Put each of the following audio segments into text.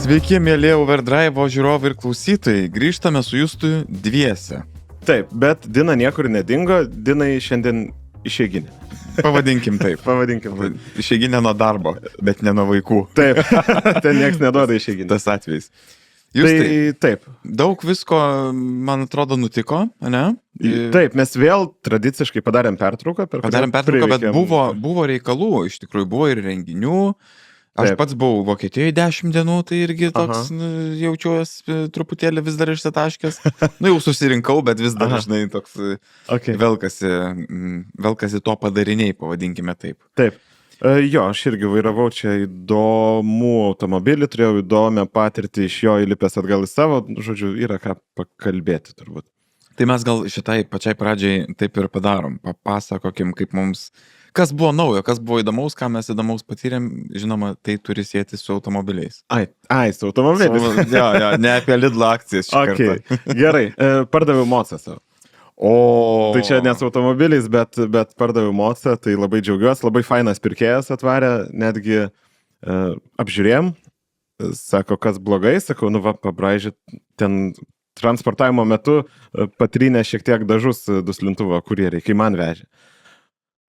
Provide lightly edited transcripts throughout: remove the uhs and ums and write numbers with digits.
Sveiki, mėly Overdrive žiūrovai ir klausytojai. Grįžtame su Justu dviese. Taip, bet Dina niekur nedingo, Dinai šiandien išeiginė. Pavadinkim taip. Pavadinkim taip. Išeiginė nuo darbo, bet ne nuo vaikų. Taip, ten nieks neduoda išeiginė. Tas atvejs. Justai, Tai taip. daug visko, man atrodo, nutiko, ne? Taip, mes vėl tradiciškai padarėm pertrauką. Padarėm pertrauką, bet buvo reikalų, iš tikrųjų buvo ir renginių. Aš Taip. pats buvau Vokietijoje 10 dienų, tai irgi toks jaučiuosi truputėlį vis dar išsitaškęs. Jau susirinkau, bet vis dar, žinai, toks Okay. velkasi to padariniai, pavadinkime taip. Taip. Jo, aš irgi vairavau čia įdomų automobilį, turėjau įdomią patirtį iš jo įlipęs atgal į savo, žodžiu, yra ką pakalbėti turbūt. Tai mes gal šitai pačiai pradžiai taip ir padarom. Papasakokim, kaip mums, kas buvo naujo, kas buvo įdomaus, ką mes įdomaus patyrėm, žinoma, tai turi sieti su automobiliais. Su automobiliais. Jo, ne apie Lidl akcijas šį Okay. kartą. Gerai, pardaviau Mocą savo. O Tai čia ne su automobiliais, bet pardaviau Mocą, tai labai džiaugiuosi, labai fainas pirkėjas atvarė, netgi apžiūrėjom, sako, kas blogai, sakau, pabraižyt ten transportavimo metu patrynė šiek tiek dažus duslintuvo kurjeriai, kai man vežė.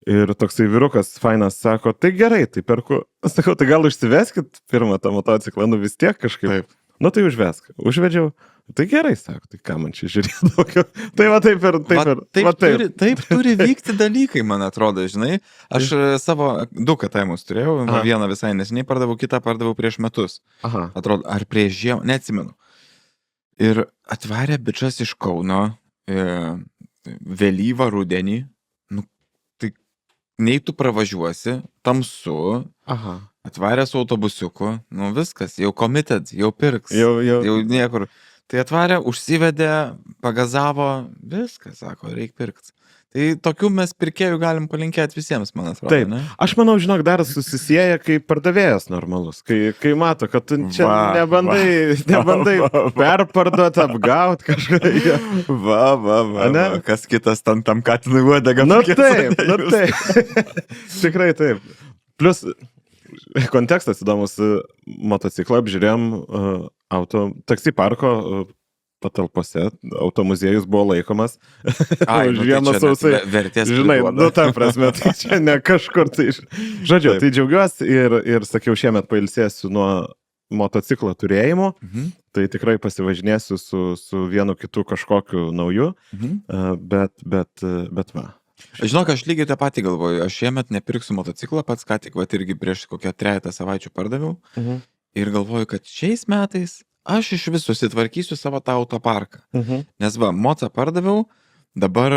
Ir toksai vyrukas fainas sako, tai gerai, tai perku. Sakau, tai gal išsiveskit pirmą tą motociklą, vis tiek kažkaip. Taip. Nu tai užvesk. Užvedžiau. Tai gerai, sako, tai ką man čia žiūrėti daugiau. Tai va taip ir taip. Taip turi vykti dalykai, man atrodo, žinai. Aš savo 2 KTM turėjau, vieną visai neseniai pardavau, kitą pardavau prieš metus. Aha. Atrodo, ar prieš žiemą, neatsimenu. Ir atvarė bičas iš Kauno vėlyvą rudenį. Nu, tai nei tu pravažiuosi, tamsu, Aha. atvarė su autobusiuku, nu viskas, jau committed, jau pirks, Jau. niekur. Tai atvarė, užsivedė, pagazavo, viskas, sako, reikia pirkti. Tai tokių mes pirkėjų galim palinkėti visiems, man atrodo. Taip. Ne? Aš manau, žinok, dar susisieja kaip pardavėjas normalus. Kai mato, kad tu čia nebandai perparduoti, apgauti kažką. Va. Kas kitas tam katinui uodegą. Na taip. Tikrai taip. Plus, kontekstas įdomus, motociklą apžiūrėjom taksi parko patalpose, automuziejus buvo laikomas. Žiemą sausai. Vertės žinai, priduoda. ta prasme, tai čia ne kažkur. Tai, žodžiu, tai džiaugiuosi ir sakiau, šiemet pailsėsiu nuo motociklo turėjimo. Tai tikrai pasivažinėsiu su vienu kitu kažkokiu nauju, bet va. Žinok, aš lygiai tą patį galvoju. Aš šiemet nepirksiu motociklą, pats ką tik, irgi prieš kokią 3 savaičių pardaviau. Ir galvoju, kad šiais metais aš iš vis susitvarkysiu savo tą autoparką. Nes va, Mocą pardaviau, dabar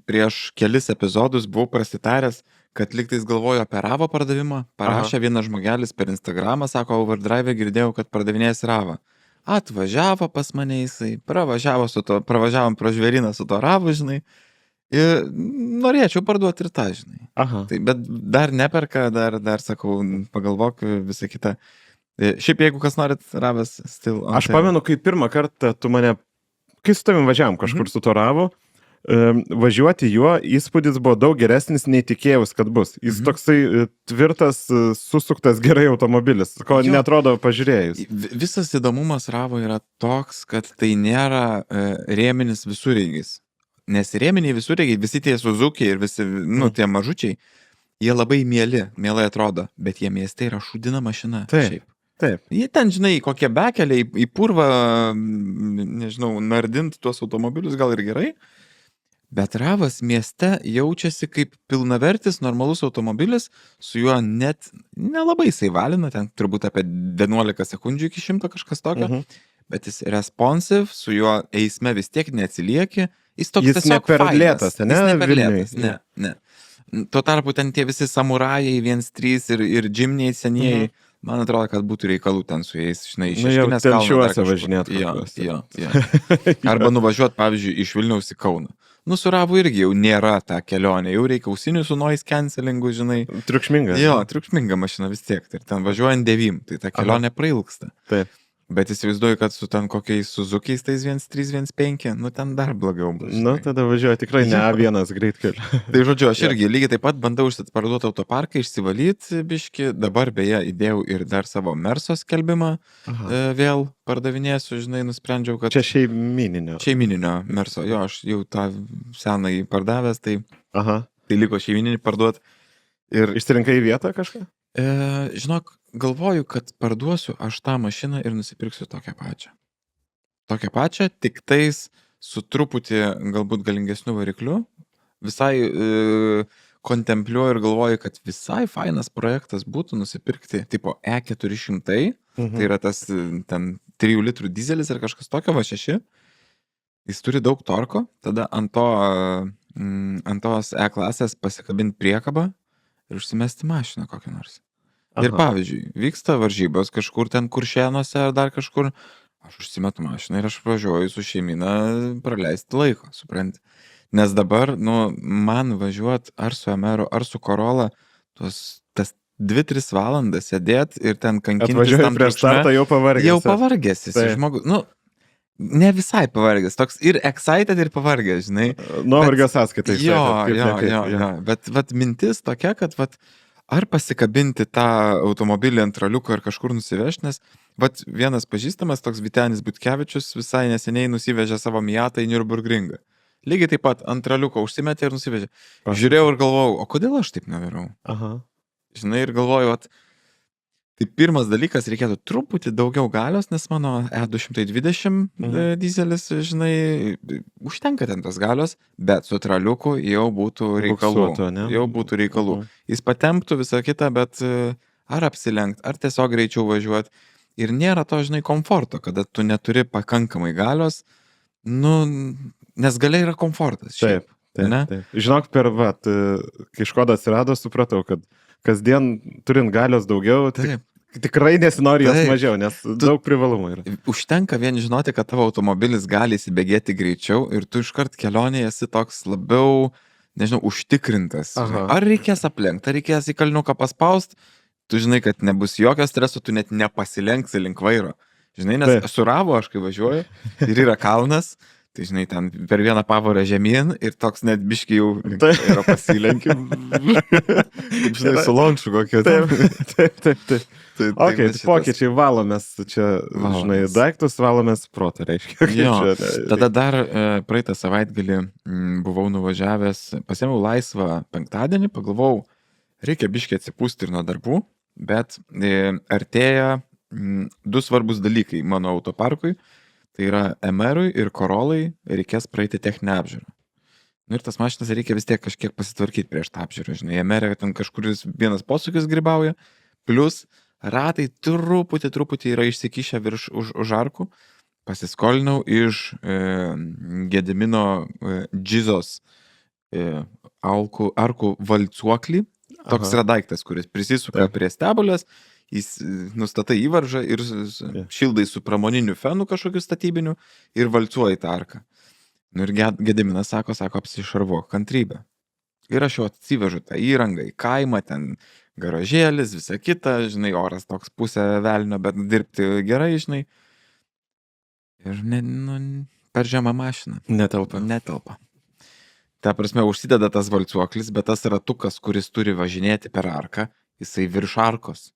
prieš kelis epizodus buvau prasitaręs, kad lygtais galvoju apie Ravo pardavimą. Parašė vienas žmogelis per Instagramą, sako, Overdrive girdėjau, kad pardavinės Ravą. Atvažiavo pas mane jisai, pravažiavom pro žvėryną su to Ravu, žinai. Ir norėčiau parduoti ir tą, žinai. Aha. Tai, bet dar neperka, dar sakau, pagalvok visą kitą. Šiaip jeigu kas norit, Ravas still. Aš pamenu, kai pirmą kartą tu mane, kai su tavim važiavam kažkur su to Ravu, važiuoti juo įspūdis buvo daug geresnis, nei tikėjus, kad bus. Jis toksai tvirtas, susuktas gerai automobilis, ko netrodo pažiūrėjus. Visas įdomumas Ravo yra toks, kad tai nėra rėminis visureigis. Nes rėminiai visureigiai, visi tie Suzuki ir visi, tie mažučiai, jie labai mielai atrodo, bet jie mieste yra šūdina mašina. Taip. Jie ten, žinai, kokie bekeliai į purvą, nežinau, nardinti tuos automobilius gal ir gerai, bet Ravas mieste jaučiasi kaip pilnavertis, normalus automobilis, su juo net nelabai jisai valina, ten turbūt apie 11 sekundžių iki 100 kažkas tokio, bet jis responsive, su juo eisme vis tiek neatsilieki. Jis ne per lėtas, ne? Jis ne per lėtas, ne. Tuo tarpu ten tie visi samurajai, 1.3 ir džimniai senieji, man atrodo, kad būtų reikalų ten su jais, žinai, iš Šeškinės kalno. Telšiuose važinėt. Jo. Arba nuvažiuot, pavyzdžiui, iš Vilniaus į Kauną. Nu, su Ravu irgi jau nėra ta kelionė, jau reikia ausinių su noise cancelingu, žinai. Triukšminga. Jo, triukšminga mašina vis tiek. Ir ten važiuojant 9, tai ta kelionė prailgsta. Taip. Bet įsivaizduoju, kad su ten kokiais Suzukiais tais 1315, nu ten dar blogiau bus. Nu, tada važiuoja tikrai ne A1 greitkeliu. Tai žodžiu, aš irgi lygiai taip pat bandau užsiparduoti autoparką, išsivalyti biški. Dabar beje įdėjau ir dar savo Merso skelbimą. Vėl pardavinėsiu, žinai, nusprendžiau, kad... Čia šeimininio. Šeimininio Merso, jo, aš jau tą senąjį pardavęs, tai liko šeimininį parduoti. Ir... Išsirinkai vietą kažką? Žinok, galvoju, kad parduosiu aš tą mašiną ir nusipirksiu tokią pačią. Tokią pačią, tik tais su truputį galbūt galingesniu varikliu. Visai kontempliuoju ir galvoju, kad visai fainas projektas būtų nusipirkti tipo E400. Tai yra tas ten 3 litrų dizelis ar kažkas tokio, va 6. Jis turi daug torko, tada ant tos E-klasės pasikabinti priekabą ir užsimesti mašiną kokią nors. Ir pavyzdžiui, vyksta varžybos kažkur ten Kuršėnuose ar dar kažkur, aš užsimetu mašiną ir aš važiuoju su šeimina praleisti laiko, supranti. Nes dabar, man važiuoti ar su Emeru, ar su Corolla, tas 2-3 valandas sėdėt ir ten kankintis atvažiuoju tam prieš startą jau pavargęs. Jau pavargęs esi žmogus, ne visai pavargęs, toks ir excited ir pavargęs, žinai. Nuovargio sąskaitai. Jo, bet mintis tokia, kad ar pasikabinti tą automobilį ant raliuko ir kažkur nusivežti, nes vienas pažįstamas, toks Vytenis Butkevičius, visai neseniai nusivežė savo Miatą į Nürburgringą. Lygiai taip pat ant raliuko užsimetė ir nusivežė. Žiūrėjau ir galvojau, o kodėl aš taip nedarau? Žinai, ir galvoju, tai pirmas dalykas, reikėtų truputį daugiau galios, nes mano E220 dizelis, žinai, užtenka ten tos galios, bet su traliuku jau būtų reikalų. Jis patemptų visą kitą, bet ar apsilenkt, ar tiesiog greičiau važiuoti. Ir nėra to, žinai, komforto, kada tu neturi pakankamai galios, nes galia yra komfortas. Taip. Žinok, kai Škoda atsirado, supratau, kad kasdien turint galios daugiau, tikrai nesinori jos mažiau, nes daug privalumų yra. Užtenka vien žinoti, kad tavo automobilis gali įsibėgėti greičiau ir tu iškart kelionėje esi toks labiau, nežinau, užtikrintas. Ar reikės aplenkti, ar reikės į kalniuką paspaust, tu žinai, kad nebus jokio streso, tu net nepasilenksi link vairo. Žinai, nes su Ravo aš kai važiuoju ir yra kalnas, tai žinai, ten per vieną pavarą žemyn ir toks net biški jau yra pasilenkim. Kaip žinai, su lonču kokio. Taip. Pokyčiai valomės čia, žinai, daiktus valomės protą, reiškia. Tada dar praeitą savaitgalį buvau nuvažiavęs, pasiėmiau laisvą penktadienį, pagalvojau, reikia biški atsipūsti ir nuo darbų, bet artėja 2 svarbus dalykai mano autoparkui. Tai yra Emerui ir Corollai reikės praeiti techninę apžiūrą. Ir tas mašinas reikia vis tiek kažkiek pasitvarkyti prieš tą apžiūrą. Žinai, Emerė ten kažkuris vienas posūkis grybauja, plus ratai truputį yra išsikišę už arkų. Pasiskolinau iš Gedimino Džizos arkų valcuoklį. Toks yra daiktas, kuris prisisuka prie stebulės. Jis nustatai įvaržą ir šildai su pramoniniu fenu kažkokiu statybiniu ir valcuoji tą arką. Ir Gediminas sako, apsišarvuok kantrybę. Ir aš jau atsivežu tą įrangą į kaimą, ten garažėlis, visa kita, žinai, oras toks pusę velnio, bet dirbti gerai, žinai. Ir per žemą mašiną. Netelpa. Ta prasme, užsideda tas valcuoklis, bet tas ratukas, kuris turi važinėti per arką, jisai virš arkos.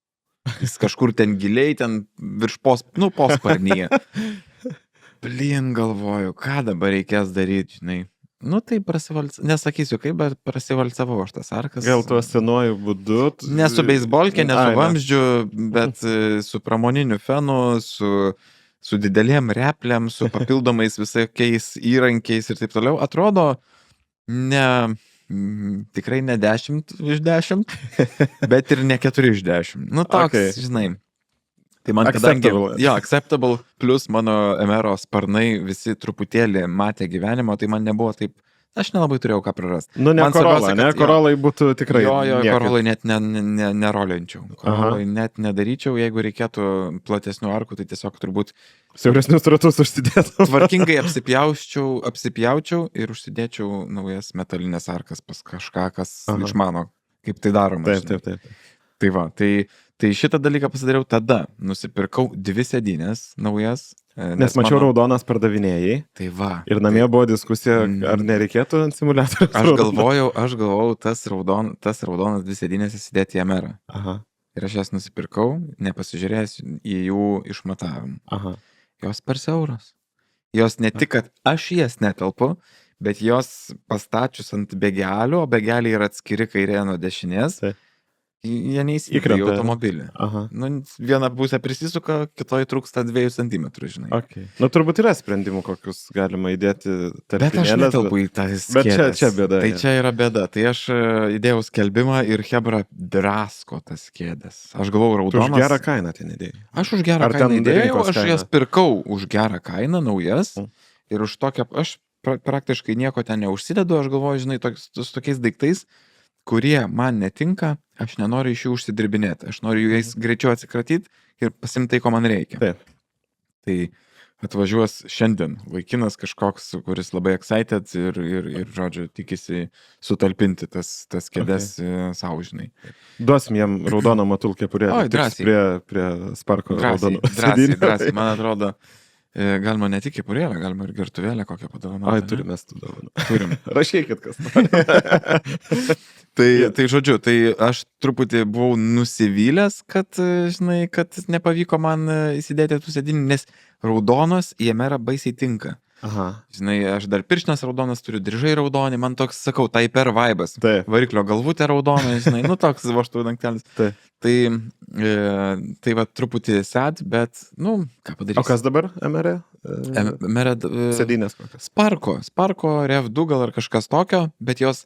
Jis kažkur ten giliai, ten virš posparnyje. Blin, galvoju, ką dabar reikės daryti, žinai. Tai nesakysiu kaip, bet prasivalcavau aš tas arkas. Gal tuo senuoju būdu? Ne su beisbolkė, ne su vamzdžiu, bet su pramoniniu fenu, su didelėm repliam, su papildomais visokiais įrankiais ir taip toliau. Atrodo, tikrai ne 10 iš 10, bet ir ne 4 iš 10. Toks, žinai. Tai man kadangi, acceptable, plus mano Emero sparnai visi truputėlį matė gyvenimo, tai man nebuvo taip, aš nelabai turėjau ką prarasti. Ne Corolla, Corollai būtų tikrai. Corollai net nerolinčiau. Corollai net nedaryčiau, jeigu reikėtų platesnių arkų, tai tiesiog turbūt siauresnius ratus užsidėtų. Tvarkingai apsipjaučiau ir užsidėčiau naujas metalinės arkas pas kažką, kas išmano, kaip tai daroma. Taip. Tai va, tai Tai šitą dalyką pasidariau tada. Nusipirkau 2 sėdynės naujas. Nes mačiau raudonas pardavinėjai. Tai va. Ir namie buvo diskusija, ar nereikėtų ant simuliatorių. Aš galvojau, tas raudonas 2 sėdynės įsidėti į Emerą. Aha. Ir aš jas nusipirkau, nepasižiūrėjęs į jų išmatavimą. Aha. Jos per siauros. Jos ne tik, kad aš jas netelpu, bet jos pastačius ant begelių, o begeliai yra atskiri kairė nuo dešinės. Tai. Jie neįsikrenta į automobilį. Aha. Nu, viena pusė prisisuka, kitoji trūksta 2 cm, žinai. Okay. Nu, turbūt yra sprendimų, kokius galima įdėti tarpinėlės. Bet aš netelpu į tas kėdes. Bet čia bėda. Tai čia yra bėda. Tai aš įdėjau skelbimą ir Hebra drasko tas kėdes. Aš galvojau raudonas. Tu už gerą kainą ten įdėjai. Aš už gerą kainą įdėjau, aš jas pirkau už gerą kainą, naujas. Ir už tokią, aš praktiškai nieko ten neužsidedu, aš galvoju, žinai, su tokiais daiktais, kurie man netinka, aš nenoriu iš jų užsidirbinėti. Aš noriu jais greičiau atsikratyti ir pasimti tai, ko man reikia. Taip. Tai atvažiuos šiandien vaikinas kažkoks, kuris labai excited ir žodžiu, tikisi sutalpinti tas kėdes savo, žinai. Duosim jam raudoną matul kepurėlę. Oi, drąsiai. Prie Sparko raudonų. Drąsiai. Man atrodo, galima ne tik kepurėlę, galima ir gertuvėlę kokią padovanoti. Oi, turime tų dovanų. Turim. Rašykit, kas nori. Tai žodžiu, tai aš truputį buvau nusivylęs, kad, žinai, kad nepavyko man įsidėti tų sėdinių, nes raudonos į Emerą baisiai tinka. Aha. Žinai, aš dar pirštinas raudonas turiu, diržai raudoni, man toks, sakau, tai per vaibas. Taip. Variklio galvutė raudona, žinai, nu toks voštų dangtelis. Taip. Tai va truputį sad, bet, nu, ką padarysi. O kas dabar Emerė? Emerė Sėdynės kokios? Sparko Rev 2 gal ar kažkas tokio, bet jos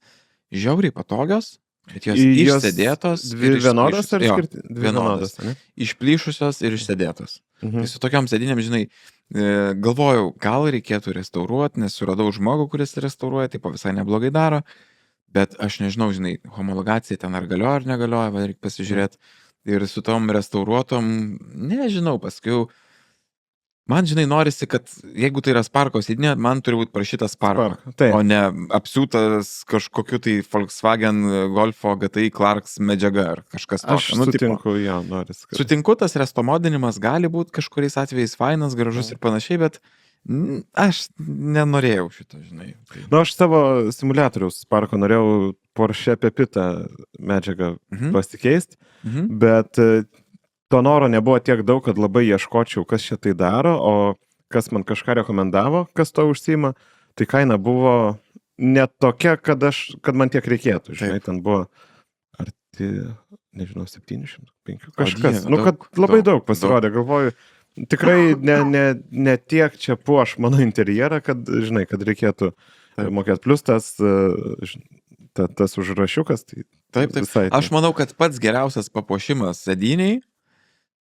žiauriai patogios, bet jos išsėdėtos. Dvi vienodos ar skirti? Vienodos. Išplyšusios ir išsėdėtos. Tai su tokiom sėdynėm, žinai, galvojau, gal reikėtų restauruoti, nes suradau žmogų, kuris restauruoja, tai visai neblogai daro, bet aš nežinau, žinai, homologacija ten ar galioja ar negalioja, reikia pasižiūrėti. Ir su tom restauruotom, nežinau, paskui man, žinai, norisi, kad jeigu tai yra Sparko sėdynė, man turi būti parašytas Sparko, o ne apsiūtas kažkokiu tai Volkswagen Golfo GTI Clarks medžiaga ar kažkas tokio. Aš sutinku, jo, norisi. Sutinku, tas restomodinimas gali būti kažkuriais atvejais fainas, gražus ir panašiai, bet aš nenorėjau šito, žinai. Nu, aš savo simuliatoriaus Sparko norėjau Porsche Pepita medžiagą pasikeisti, bet to noro nebuvo tiek daug, kad labai ieškočiau, kas čia tai daro, o kas man kažką rekomendavo, kas to užsiima, tai kaina buvo ne tokia, kad man tiek reikėtų. Žinai, ten buvo arti, nežinau, 705 kažkas. Nu, kad labai daug pasirodė, galvoju, tikrai ne tiek čia puoš mano interjerą, kad, žinai, kad reikėtų mokėti. Plus tas užrašiukas, tai taip. Visai. Aš manau, kad pats geriausias papuošimas sėdyniai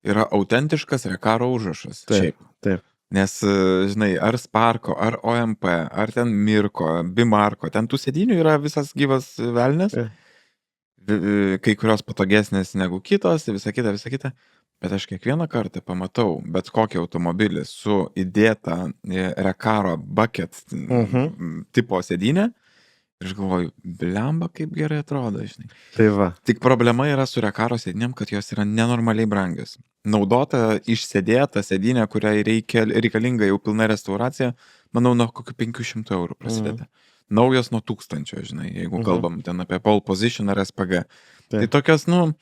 yra autentiškas Rekaro užrašas. Taip. Nes, žinai, ar Sparko, ar OMP, ar ten Mirko, Bimarko, ten tų sėdynių yra visas gyvas velnės, kai kurios patogesnės negu kitos, visa kita. Bet aš kiekvieną kartą pamatau bet kokį automobilį su įdėta Rekaro bucket tipo sėdynė. Ir aš galvoju, blemba, kaip gerai atrodo, žinai. Tai va. Tik problema yra su Rekaro sėdynėm, kad jos yra nenormaliai brangios. Naudota išsėdėta sėdynė, kuriai reikalinga jau pilna restauracija, manau, nuo kokių 500 eurų prasideda. Naujos nuo 1000, žinai, jeigu kalbam ten apie pole position ar SPG. Tai tokios, nu,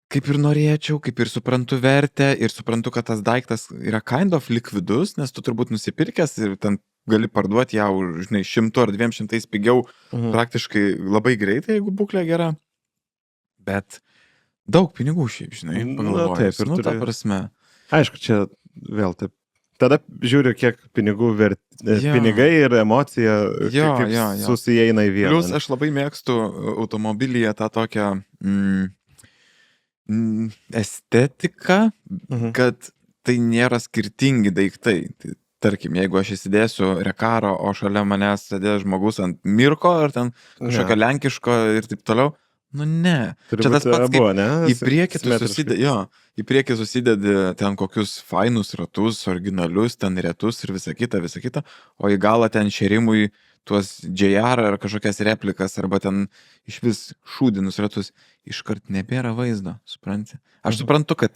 kaip ir norėčiau, kaip ir suprantu vertę ir suprantu, kad tas daiktas yra kind of likvidus, nes tu turbūt nusipirkęs ir ten gali parduoti ją už, žinai, 100 ar 200 pigiau praktiškai labai greitai, jeigu būklė gera. Bet daug pinigų šiaip, žinai, pagalvojus. Nu, ta prasme. Aišku, čia vėl taip. Tada žiūriu, kiek pinigų pinigai ir emocija susieina į vieną. Plius aš labai mėgstu automobilyje tą tokią estetiką, kad tai nėra skirtingi daiktai. Tai, tarkim, jeigu aš įsidėsiu Rekaro, o šalia manęs sėdės žmogus ant Mirko ar ten kažkokio lenkiško ir taip toliau, Nu ne. Turi Čia tas būti pats, abu, kaip ne? į priekį tu Simetriškai. į priekį susidedi ten kokius fainus ratus, originalius, ten retus ir visa kita, o į galą ten šerimui tuos JR ar kažkokias replikas, arba ten iš vis šūdinus ratus, iškart nebėra vaizdo, supranti? Aš suprantu, kad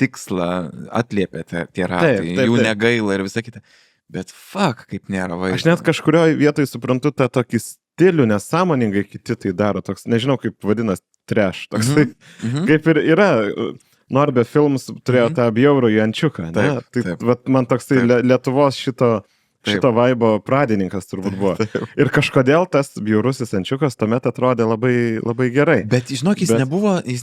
tikslą atliepia tie ratai, jų negaila ir visa kita. Bet fuck, kaip nėra vaizdo. Aš net kažkurioje vietoje suprantu tą tokį stilių, nes sąmoningai kiti tai daro, toks, nežinau kaip vadinas, trash, toksai, kaip ir yra, Norbė Films turėjo tą bjaurų Jančiuką, ne? Tai vat, man toksai Lietuvos šito vaibo pradininkas turbūt buvo. Ir kažkodėl tas bjaurusis Jančiukas tuomet atrodė labai, labai gerai. Bet žinok, jis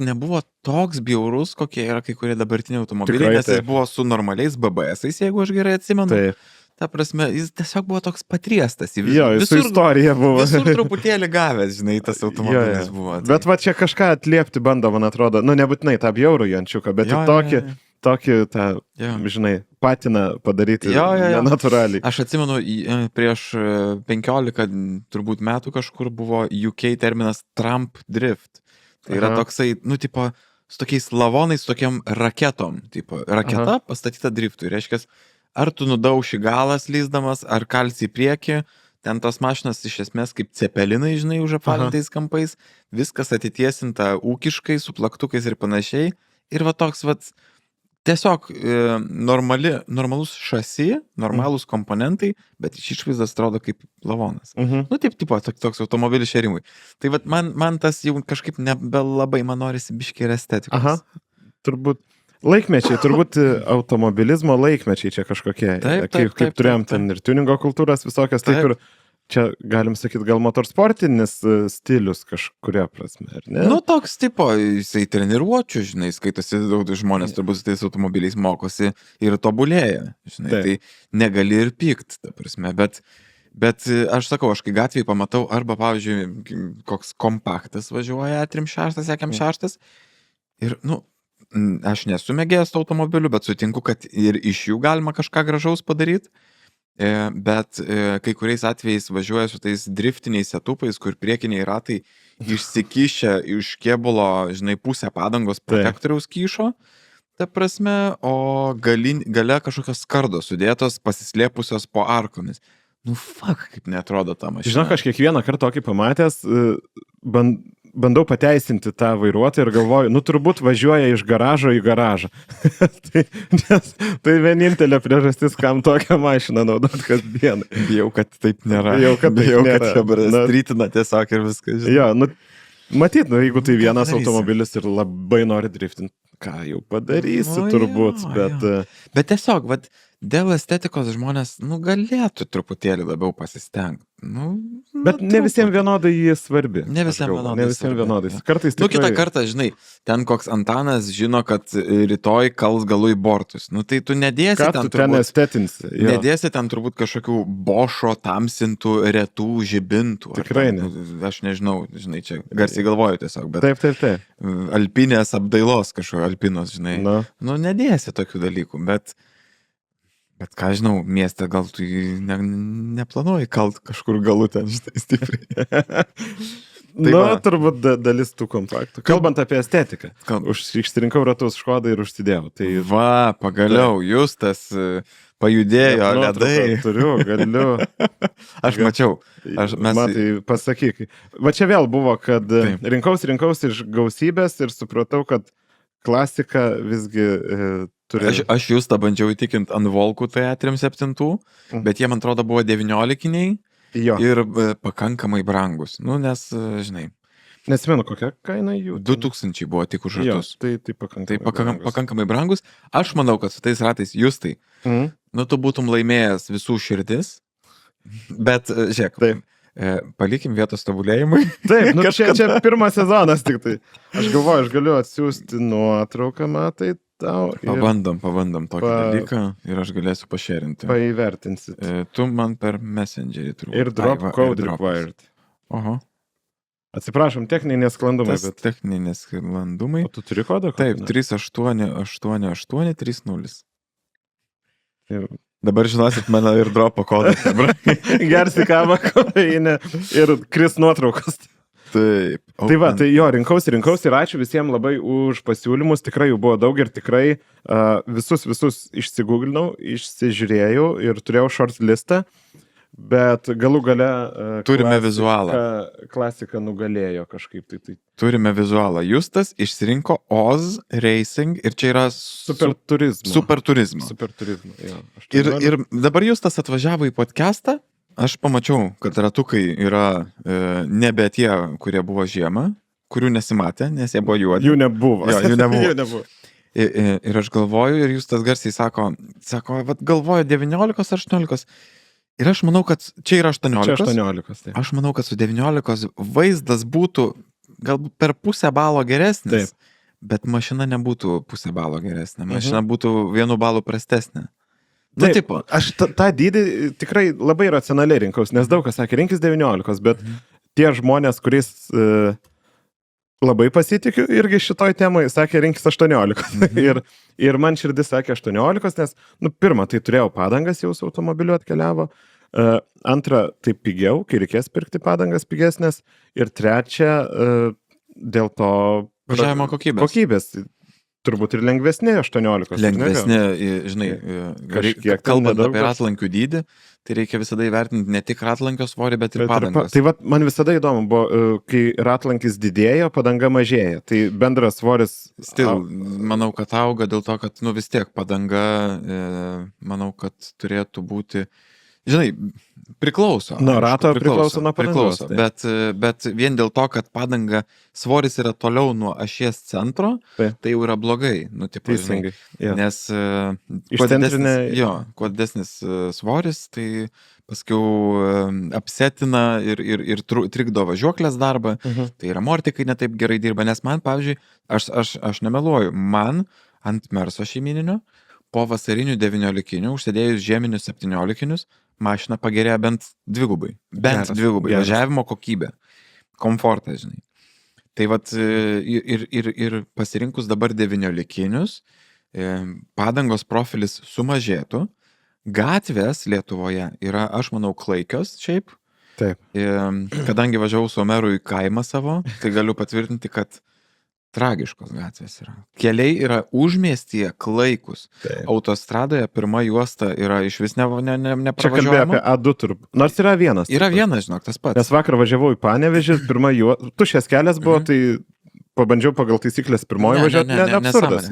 nebuvo toks bjaurus, kokie yra kai kurie dabartiniai automobiliai, nes jis buvo su normaliais BBS-ais, jeigu aš gerai atsimenu. Taip. Ta prasme, jis tiesiog buvo toks patriestas. Jo, visur istorija buvo. Visur truputėlį gavęs, žinai, tas automobilis buvo. Tai. Bet va čia kažką atliepti bando, man atrodo, nu nebūtinai tą bjaurų Jančiuką, bet tokį tą, žinai, patiną padaryti nenatūraliai. Aš atsimenu, prieš 15 turbūt metų kažkur buvo UK terminas Trump Drift. Tai yra toksai, nu, tipo, su tokiais lavonais, su tokiam raketom. Tipo, raketa pastatyta driftui. Reiškia, ar tu nudauši galas lyzdamas, ar kalsi į priekį, ten tos mašinas iš esmės kaip cepelinai, žinai, už apvalintais kampais, viskas atitiesinta ūkiškai, su plaktukais ir panašiai. Ir va toks, va, tiesiog normalus šasi, normalūs komponentai, bet iš išvaizdos atrodo kaip lavonas. Nu, taip, tipo, toks automobilis šerimui. Tai va, man tas jau kažkaip nebelabai, man norisi biškiai ir estetikos. Turbūt. Laikmečiai, turbūt automobilizmo laikmečiai čia kažkokie, kaip turėjom ten ir tuningo kultūras visokias, taip ir čia galim sakyti gal motorsportinis stilius kažkuria prasme, ar ne? Nu, toks tipo, jisai treniruočių, žinai, skaitosi daug žmonės turbūt su tais automobiliais mokosi ir tobulėja, žinai, tai negali ir pykt, ta prasme, bet aš sakau, aš kai gatvėje pamatau, arba, pavyzdžiui, koks kompaktas važiuoja 3.6, 7.6 ir, nu, aš nesu mėgėjęs automobilių, bet sutinku, kad ir iš jų galima kažką gražaus padaryti, bet kai kuriais atvejais važiuoja su tais driftiniais setupais, kur priekiniai ratai išsikišę iš kėbulo, žinai, pusę padangos protektoriaus kyšo, ta prasme, o gale kažkokios skardos sudėtos, pasislėpusios po arkomis. Nu, fuck, kaip neatrodo ta mašina. Žinok, aš kiekvieną kartą tokį pamatęs, bandau pateisinti tą vairuotoją ir galvoju, nu turbūt važiuoja iš garažo į garažą. tai vienintelė priežastis, kam tokią mašiną naudot kasdien. Bijau, kad taip nėra. Bijau, kad čia strytina tiesiog ir viskas. Jo, nu, matyt, nu, jeigu tai vienas automobilis ir labai nori driftinti, ką jau padarysi turbūt, bet tiesiog, vat, dėl estetikos žmonės, nu, galėtų truputėlį labiau pasistengti. Bet ne visiems vienodai jį svarbi. Ne visiems vienodai. Kartais tikrai... Nu, kitą kartą, žinai, ten koks Antanas žino, kad rytoj kals galų į bortus. Nu, tai tu nedėsi ten estetinsi. Nedėsi ten turbūt kažkokių Bošo tamsintų retų žibintų. Tikrai ne. Aš nežinau, žinai, čia garsiai galvoju tiesiog, bet... Taip. Alpinės apdailos kažkokio alpinos, žinai. Nu, nedėsi tokių dalykų, bet ką žinau, mieste gal tu neplanuoji kalt kažkur galų ten, žinai, stipriai. Turbūt dalis tų kompaktų. Kalbant apie estetiką. Išsirinkau ratus Škodą ir užsidėjau. Tai... Va, pagaliau, Justas pajudėjo ledai. Galiu. Aš mačiau. Matai, pasakyk. Va čia vėl buvo, kad rinkausi iš gausybės ir supratau, kad klasika visgi... Aš Justą bandžiau įtikinti ant Volkų TE37, bet jie, man atrodo, buvo 19-iniai ir pakankamai brangus. Nu, nes, žinai... Nesimenu, kokia kaina jų? 2000 buvo tik už ratus. Tai pakankamai brangus. Aš manau, kad su tais ratais, Justai, nu, tu būtum laimėjęs visų širdis, bet, žiūrėk, palikim vietos tobulėjimui. Taip, nu, čia pirmas sezonas tik tai. Aš galvoju, aš galiu atsiųsti nuotrauką, matai, tau. Pabandom tokį dalyką ir aš galėsiu pašėrinti. Paįvertinsit. Tu man per Messengerį turbūt. Ir drop code required. Oho. Atsiprašom, techniniai nesklandumai. Techniniai nesklandumai. O tu turi kodą? Taip, 388830. Dabar žinosit mano ir dropo kodą. Gersi kavą kofeinę ir kris nuotraukos. Taip, Tai va, tai jo, rinkausi ir ačiū visiems labai už pasiūlymus, tikrai jų buvo daug ir tikrai visus išsigūglinau, išsižiūrėjau ir turėjau short listą, bet galų gale Turime vizualą. Klasika nugalėjo kažkaip. Tai. Turime vizualą. Justas išsirinko Oz Racing ir čia yra Super turizmo. Super turizmo. Jo. Ir dabar Justas atvažiavo į podcastą. Aš pamačiau, kad ratukai yra nebe tie, kurie buvo žiemą, kurių nesimatė, nes jie buvo juodi. Jų nebuvo. Jo, jų nebuvo. Jų nebuvo. Ir aš galvoju, ir Justas garsiai sako, vat galvoju 19 ar 18. Ir aš manau, kad čia yra 18. Čia 18. Tai. Aš manau, kad su 19 vaizdas būtų galbūt per pusę balo geresnis, Taip. bet mašina nebūtų pusę balo geresnė. Mašina būtų 1 balu prastesnė. Nu, Taip, tipo. aš tą dydį tikrai labai racionaliai rinkaus, nes daug kas sakė, rinkis 19, bet tie žmonės, kuris labai pasitikiu irgi šitoj temai, sakė, rinkis 18. ir man širdis sakė 18, nes, pirmą, tai turėjau padangas jau su automobiliu atkeliavo, antra, tai pigiau, kai reikės pirkti padangas pigesnės, ir trečia, dėl to Važiavimo kokybės. Turbūt ir lengvesnė 18. Lengvesnė, žinai, Kažkiek kalbant nedaug, apie ratlankių dydį, tai reikia visada įvertinti ne tik ratlankio svorį, bet ir padangas. Tai man visada įdomu buvo, kai ratlankis didėjo, padanga mažėja. Tai bendras svoris... Manau, kad auga dėl to, kad vis tiek padanga, manau, kad turėtų būti... Žinai, priklauso. Nuo rato priklauso nuo padangos. Bet vien dėl to, kad padanga svoris yra toliau nuo ašies centro, tai jau yra blogai. Teisingai. Nes kuo didesnis svoris, tai paskiau apsetina ir trikdo važiuoklės darbą. Tai ir amortikai netaip gerai dirba. Nes man, pavyzdžiui, aš nemeluoju, man ant Merso šeimininio po vasarinių 19-inių, užsidėjus žieminius 17-inius, mašina pagerėjo bent dvigubai. Važiavimo kokybė. Komfortas, žinai. Tai vat ir pasirinkus dabar 19-inius, padangos profilis sumažėtų. Gatvės Lietuvoje yra, aš manau, klaikios šiaip. Taip. Kadangi važiavau su Omeru į kaimą savo, tai galiu patvirtinti, kad tragiškos gatvės yra. Keliai yra užmiestyje klaikus. Taip. Autostradoje pirma juosta yra iš vis nepravažiuojama. Čia kalbėjo apie A2 turbūt. Nors yra vienas. Yra vienas, žinok, tas pats. Nes vakar važiavau į Panevėžį, pirma juosta. Tušės kelias buvo, tai pabandžiau pagal taisyklės pirmoji važiuoti.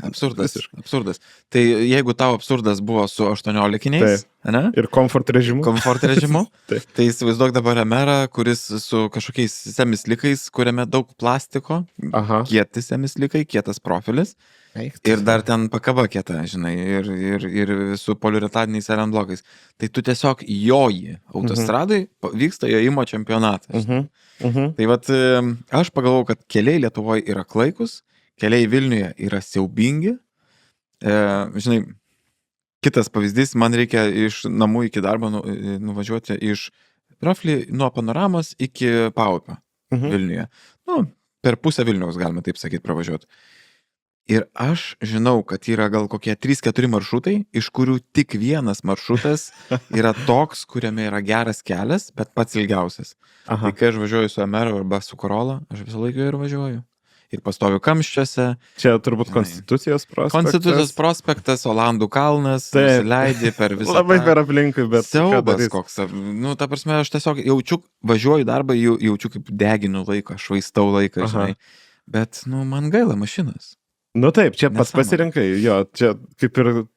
Absurdas. Tai jeigu tau absurdas buvo su 18-iniais, ne? Ir komfort režimu. Tai įsivaizduok dabar Emerą, kuris su kažkokiais semislikais, kuriame daug plastiko, kieti semislikai, kietas profilis. Ir dar ten pakaba kieta, žinai, ir su poliuretaniniais blokais. Tai tu tiesiog joji autostradai, vyksta jojimo čempionatas. Tai vat aš pagalvojau, kad keliai Lietuvoje yra klaikus, keliai Vilniuje yra siaubingi. Žinai, kitas pavyzdys, man reikia iš namų iki darbo nuvažiuoti iš roughly nuo Panoramos iki Paupio Vilniuje. Per pusę Vilniaus galima taip sakyti pravažiuoti. Ir aš žinau, kad yra gal kokie 3-4 maršrutai, iš kurių tik vienas maršrutas yra toks, kuriame yra geras kelias, bet pats ilgiausias. Tai kai aš važiuoju su Emeru arba su Corolla, aš visą laiką ir važiuoju. Ir pastoviu kamščiuose. Čia turbūt Konstitucijos prospektas. Konstitucijos prospektas, Olandų kalnas, nusileidi per visą. Labai per aplinkui, bet... Siaubas koks. Ta prasme, aš tiesiog jaučiu, važiuoju į darbą, jaučiu kaip deginu laiką, švaistau laiką, žinai. Bet, man gaila mašinas. Taip, čia pats pasirinkai, jo, čia kaip ir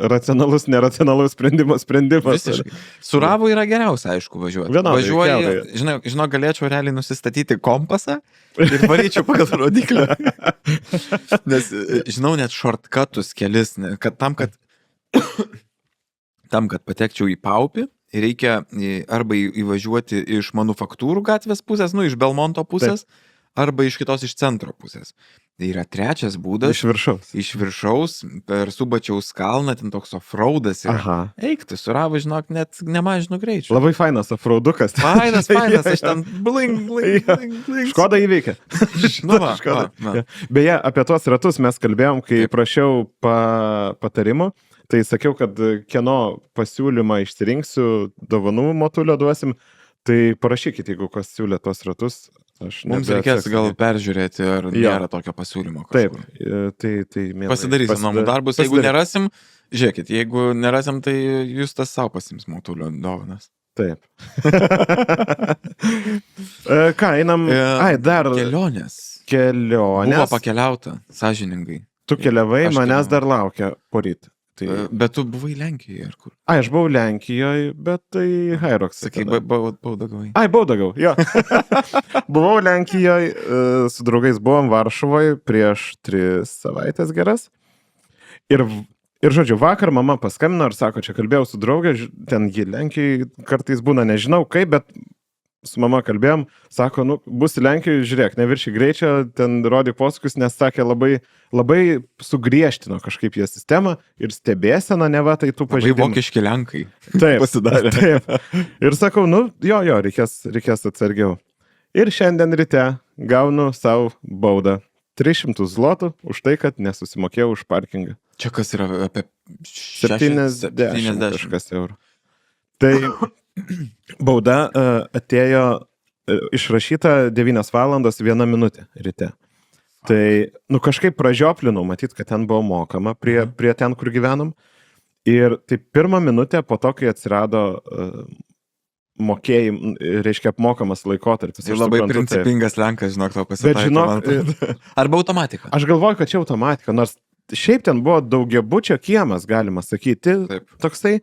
racionalus, neracionalus sprendimas. Visiškai. Su Ravu yra geriausia, aišku, važiuoti. Važiuoji, žinau, galėčiau realiai nusistatyti kompasą ir varyčiau pagal rodiklį. Nes, žinau, net shortcutus kelis, kad tam, kad patekčiau į Paupį, reikia arba įvažiuoti iš Manufaktūrų gatvės pusės, iš Belmonto pusės, arba iš kitos iš centro pusės. Tai yra trečias būdas. Iš viršaus, per Subačiaus kalną, ten toks offroadas yra. Eik, tu su Ravu, žinok, net nemažinu greičių. Labai fainas offroadukas. Fainas, aš ten bling. Škoda įveikia. Beje, apie tuos ratus mes kalbėjom, kai prašiau patarimo. Tai sakiau, kad kieno pasiūlymą išsirinksiu, dovanų motulio duosim. Tai parašykit, jeigu kas siūlė tos ratus. Mums reikės gal peržiūrėti, ar nėra tokio pasiūlymo kažkur. Taip, tai mielai. Pasidarysim namų darbus, jeigu nerasim, žiūrėkit, jeigu nerasim, tai jūs tas savo pasims Motulio dovanas. Taip. Ką, einam... dar... Kelionės. Buvo pakeliauta, sąžiningai. Tu keliavai, manęs dar laukia poryt. Bet tu buvai Lenkijoje ar kur? Aš buvau Lenkijoje, bet tai Hairoks. Sakai, baudą gavai. Baudą gavau, jo. Buvau Lenkijoje, su draugais buvom Varšuvoje prieš 3 savaitės geras. Ir žodžiu, vakar mama paskambino ir sako, čia kalbėjau su draugė, ten ji Lenkijoje kartais būna, nežinau kaip, bet su mama kalbėjom, sako, būsi Lenkijoje, žiūrėk, neviršiai greičio, ten rodyk posūkius, nes sakė, labai sugriežtino kažkaip jie sistemą ir stebėsena, neva, tai tų pažeidimų. Labai vokiški Lenkai. Taip, pasidarė. Taip. Ir sakau, jo, reikės atsargiau. Ir šiandien ryte gaunu savo baudą 300 zlotų už tai, kad nesusimokėjau už parkingą. Čia kas yra apie 70 kažkas eurų. Tai bauda atėjo išrašyta 9 valandos 1 minutė ryte. Tai, kažkaip pražioplinau, matyt, kad ten buvo mokama prie ten, kur gyvenom. Ir tai 1 minutė po to, kai atsirado reiškia apmokamas laikotarpis. Tai labai principingas Lenkas, žinok, to pasitaiko. Arba automatika. Aš galvoju, kad čia automatika, nors šiaip ten buvo daugiabučio kiemas, galima sakyti, toksai.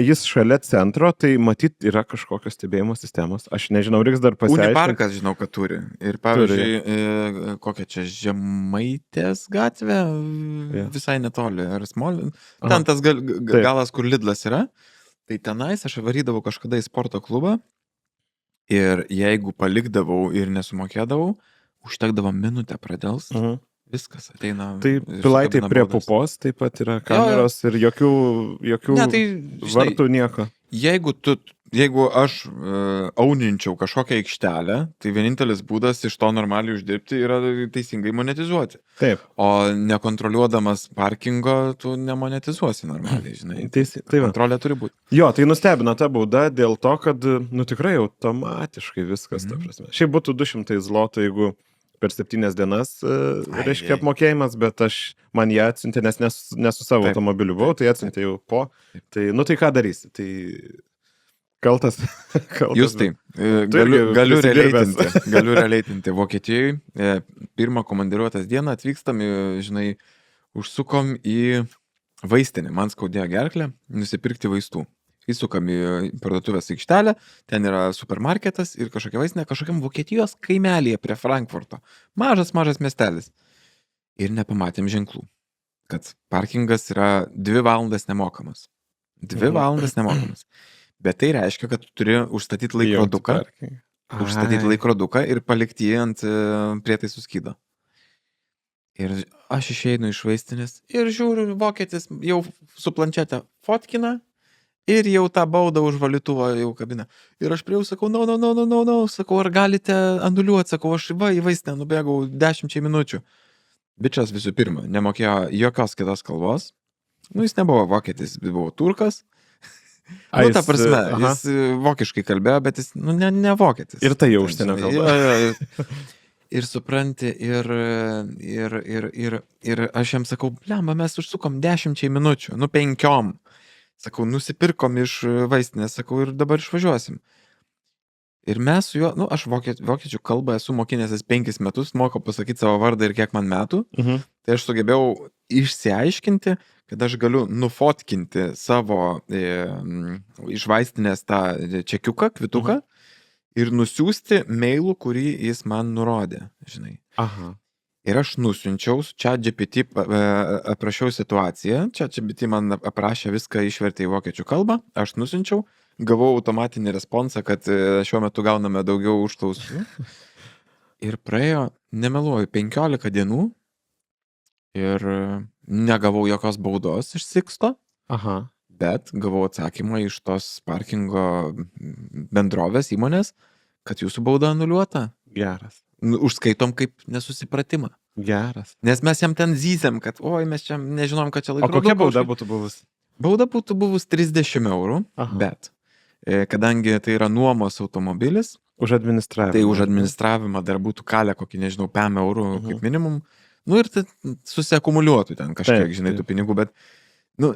Jis šalia centro, tai matyt yra kažkokios stebėjimo sistemos. Aš nežinau, reiks dar pasiaiškinti. Uniparkas, žinau, kad turi. Ir pavyzdžiui, kokia čia Žemaitės gatvė, visai netoli. Ar Smolin. Ten tas galas, kur Lidlas yra. Tai tenais aš varydavau kažkada į sporto klubą. Ir jeigu palikdavau ir nesumokėdavau, užtekdavo minutę pradėls. Viskas ateina. Tai Pilaitai prie pupos taip pat yra kameros ir jokių vartų nieko. Jeigu aš auninčiau kažkokią aikštelę, tai vienintelis būdas iš to normaliai uždirbti yra teisingai monetizuoti. Taip. O nekontroliuodamas parkingo, tu nemonetizuosi normaliai, žinai. Kontrolė turi būti. Jo, tai nustebino ta bauda dėl to, kad, tikrai automatiškai viskas, ta prasme. Šiaip būtų 200 zlotų, jeigu per 7 dienas, reiškia apmokėjimas, bet man ją atsiuntė, nes nesu savo automobiliu buvau, tai atsiuntė jau po. Tai, tai ką darysi? Tai kaltas. Jūs tai, galiu releitinti Vokietijoje. Pirmą komandiruotas dieną atvykstam, žinai, užsukom į vaistinę, man skaudėjo gerklę, nusipirkti vaistų. Įsukam į parduotuvės aikštelę, ten yra supermarketas ir kažkokia vaistinė, kažkokiam Vokietijos kaimelėje prie Frankfurto. Mažas miestelis. Ir nepamatėm ženklų, kad parkingas yra 2 valandas nemokamas. 2 valandas nemokamas. Bet tai reiškia, kad tu turi užstatyti laikroduką ir palikti jį ant prietaisų skydo. Ir aš išeinu iš vaistinės ir žiūriu, vokietis jau su planšete fotkina, ir jau tą baudą už valytuvą jau kabina. Ir aš prie jau sakau, sakau, ar galite anuliuoti, sakau, aš į vaistinę nubėgau 10 minučių. Bičas visų pirma, nemokėjo jokios kitos kalbos. Jis nebuvo vokietis, jis buvo turkas. Ta prasme, jis vokiškai kalbėjo, bet jis, ne vokietis. Ir tai jau užsienio kalba. Ir supranti, ir aš jam sakau, blemba, mes užsukom 10 minučių, 5. Sakau, nusipirkom iš vaistinės, sakau, ir dabar išvažiuosim. Ir mes su juo, aš vokiečių kalbą esu mokinęsis 5 metus, moku pasakyti savo vardą ir kiek man metų. Tai aš sugebėjau išsiaiškinti, kad aš galiu nufotkinti savo iš vaistinės tą čekiuką, kvituką ir nusiųsti mailų, kurį jis man nurodė, žinai. Aha. Ir aš nusiunčiau, ChatGPT aprašiau situaciją, ChatGPT man aprašė viską, išvertė į vokiečių kalbą, aš nusiunčiau, gavau automatinį responsą, kad šiuo metu gauname daugiau užklausų. Ir praėjo, nemeluoju, 15 dienų ir negavau jokios baudos iš Siksto, bet gavau atsakymą iš tos parkingo bendrovės įmonės, kad jūsų bauda anuliuota. Geras. Užskaitom kaip nesusipratimą. Geras. Nes mes jam ten zyzėm, kad mes čia nežinom, kad čia laikrodų. O kokia bauda būtų buvus? Bauda būtų buvus 30 eurų, bet kadangi tai yra nuomos automobilis, Už administravimą. Tai už administravimą dar būtų kalę kokį, nežinau, 5 eurų kaip minimum. Nu ir tai susiakumuliuotų ten kažkiek, Taip, žinai, taip. tų pinigų, bet, nu,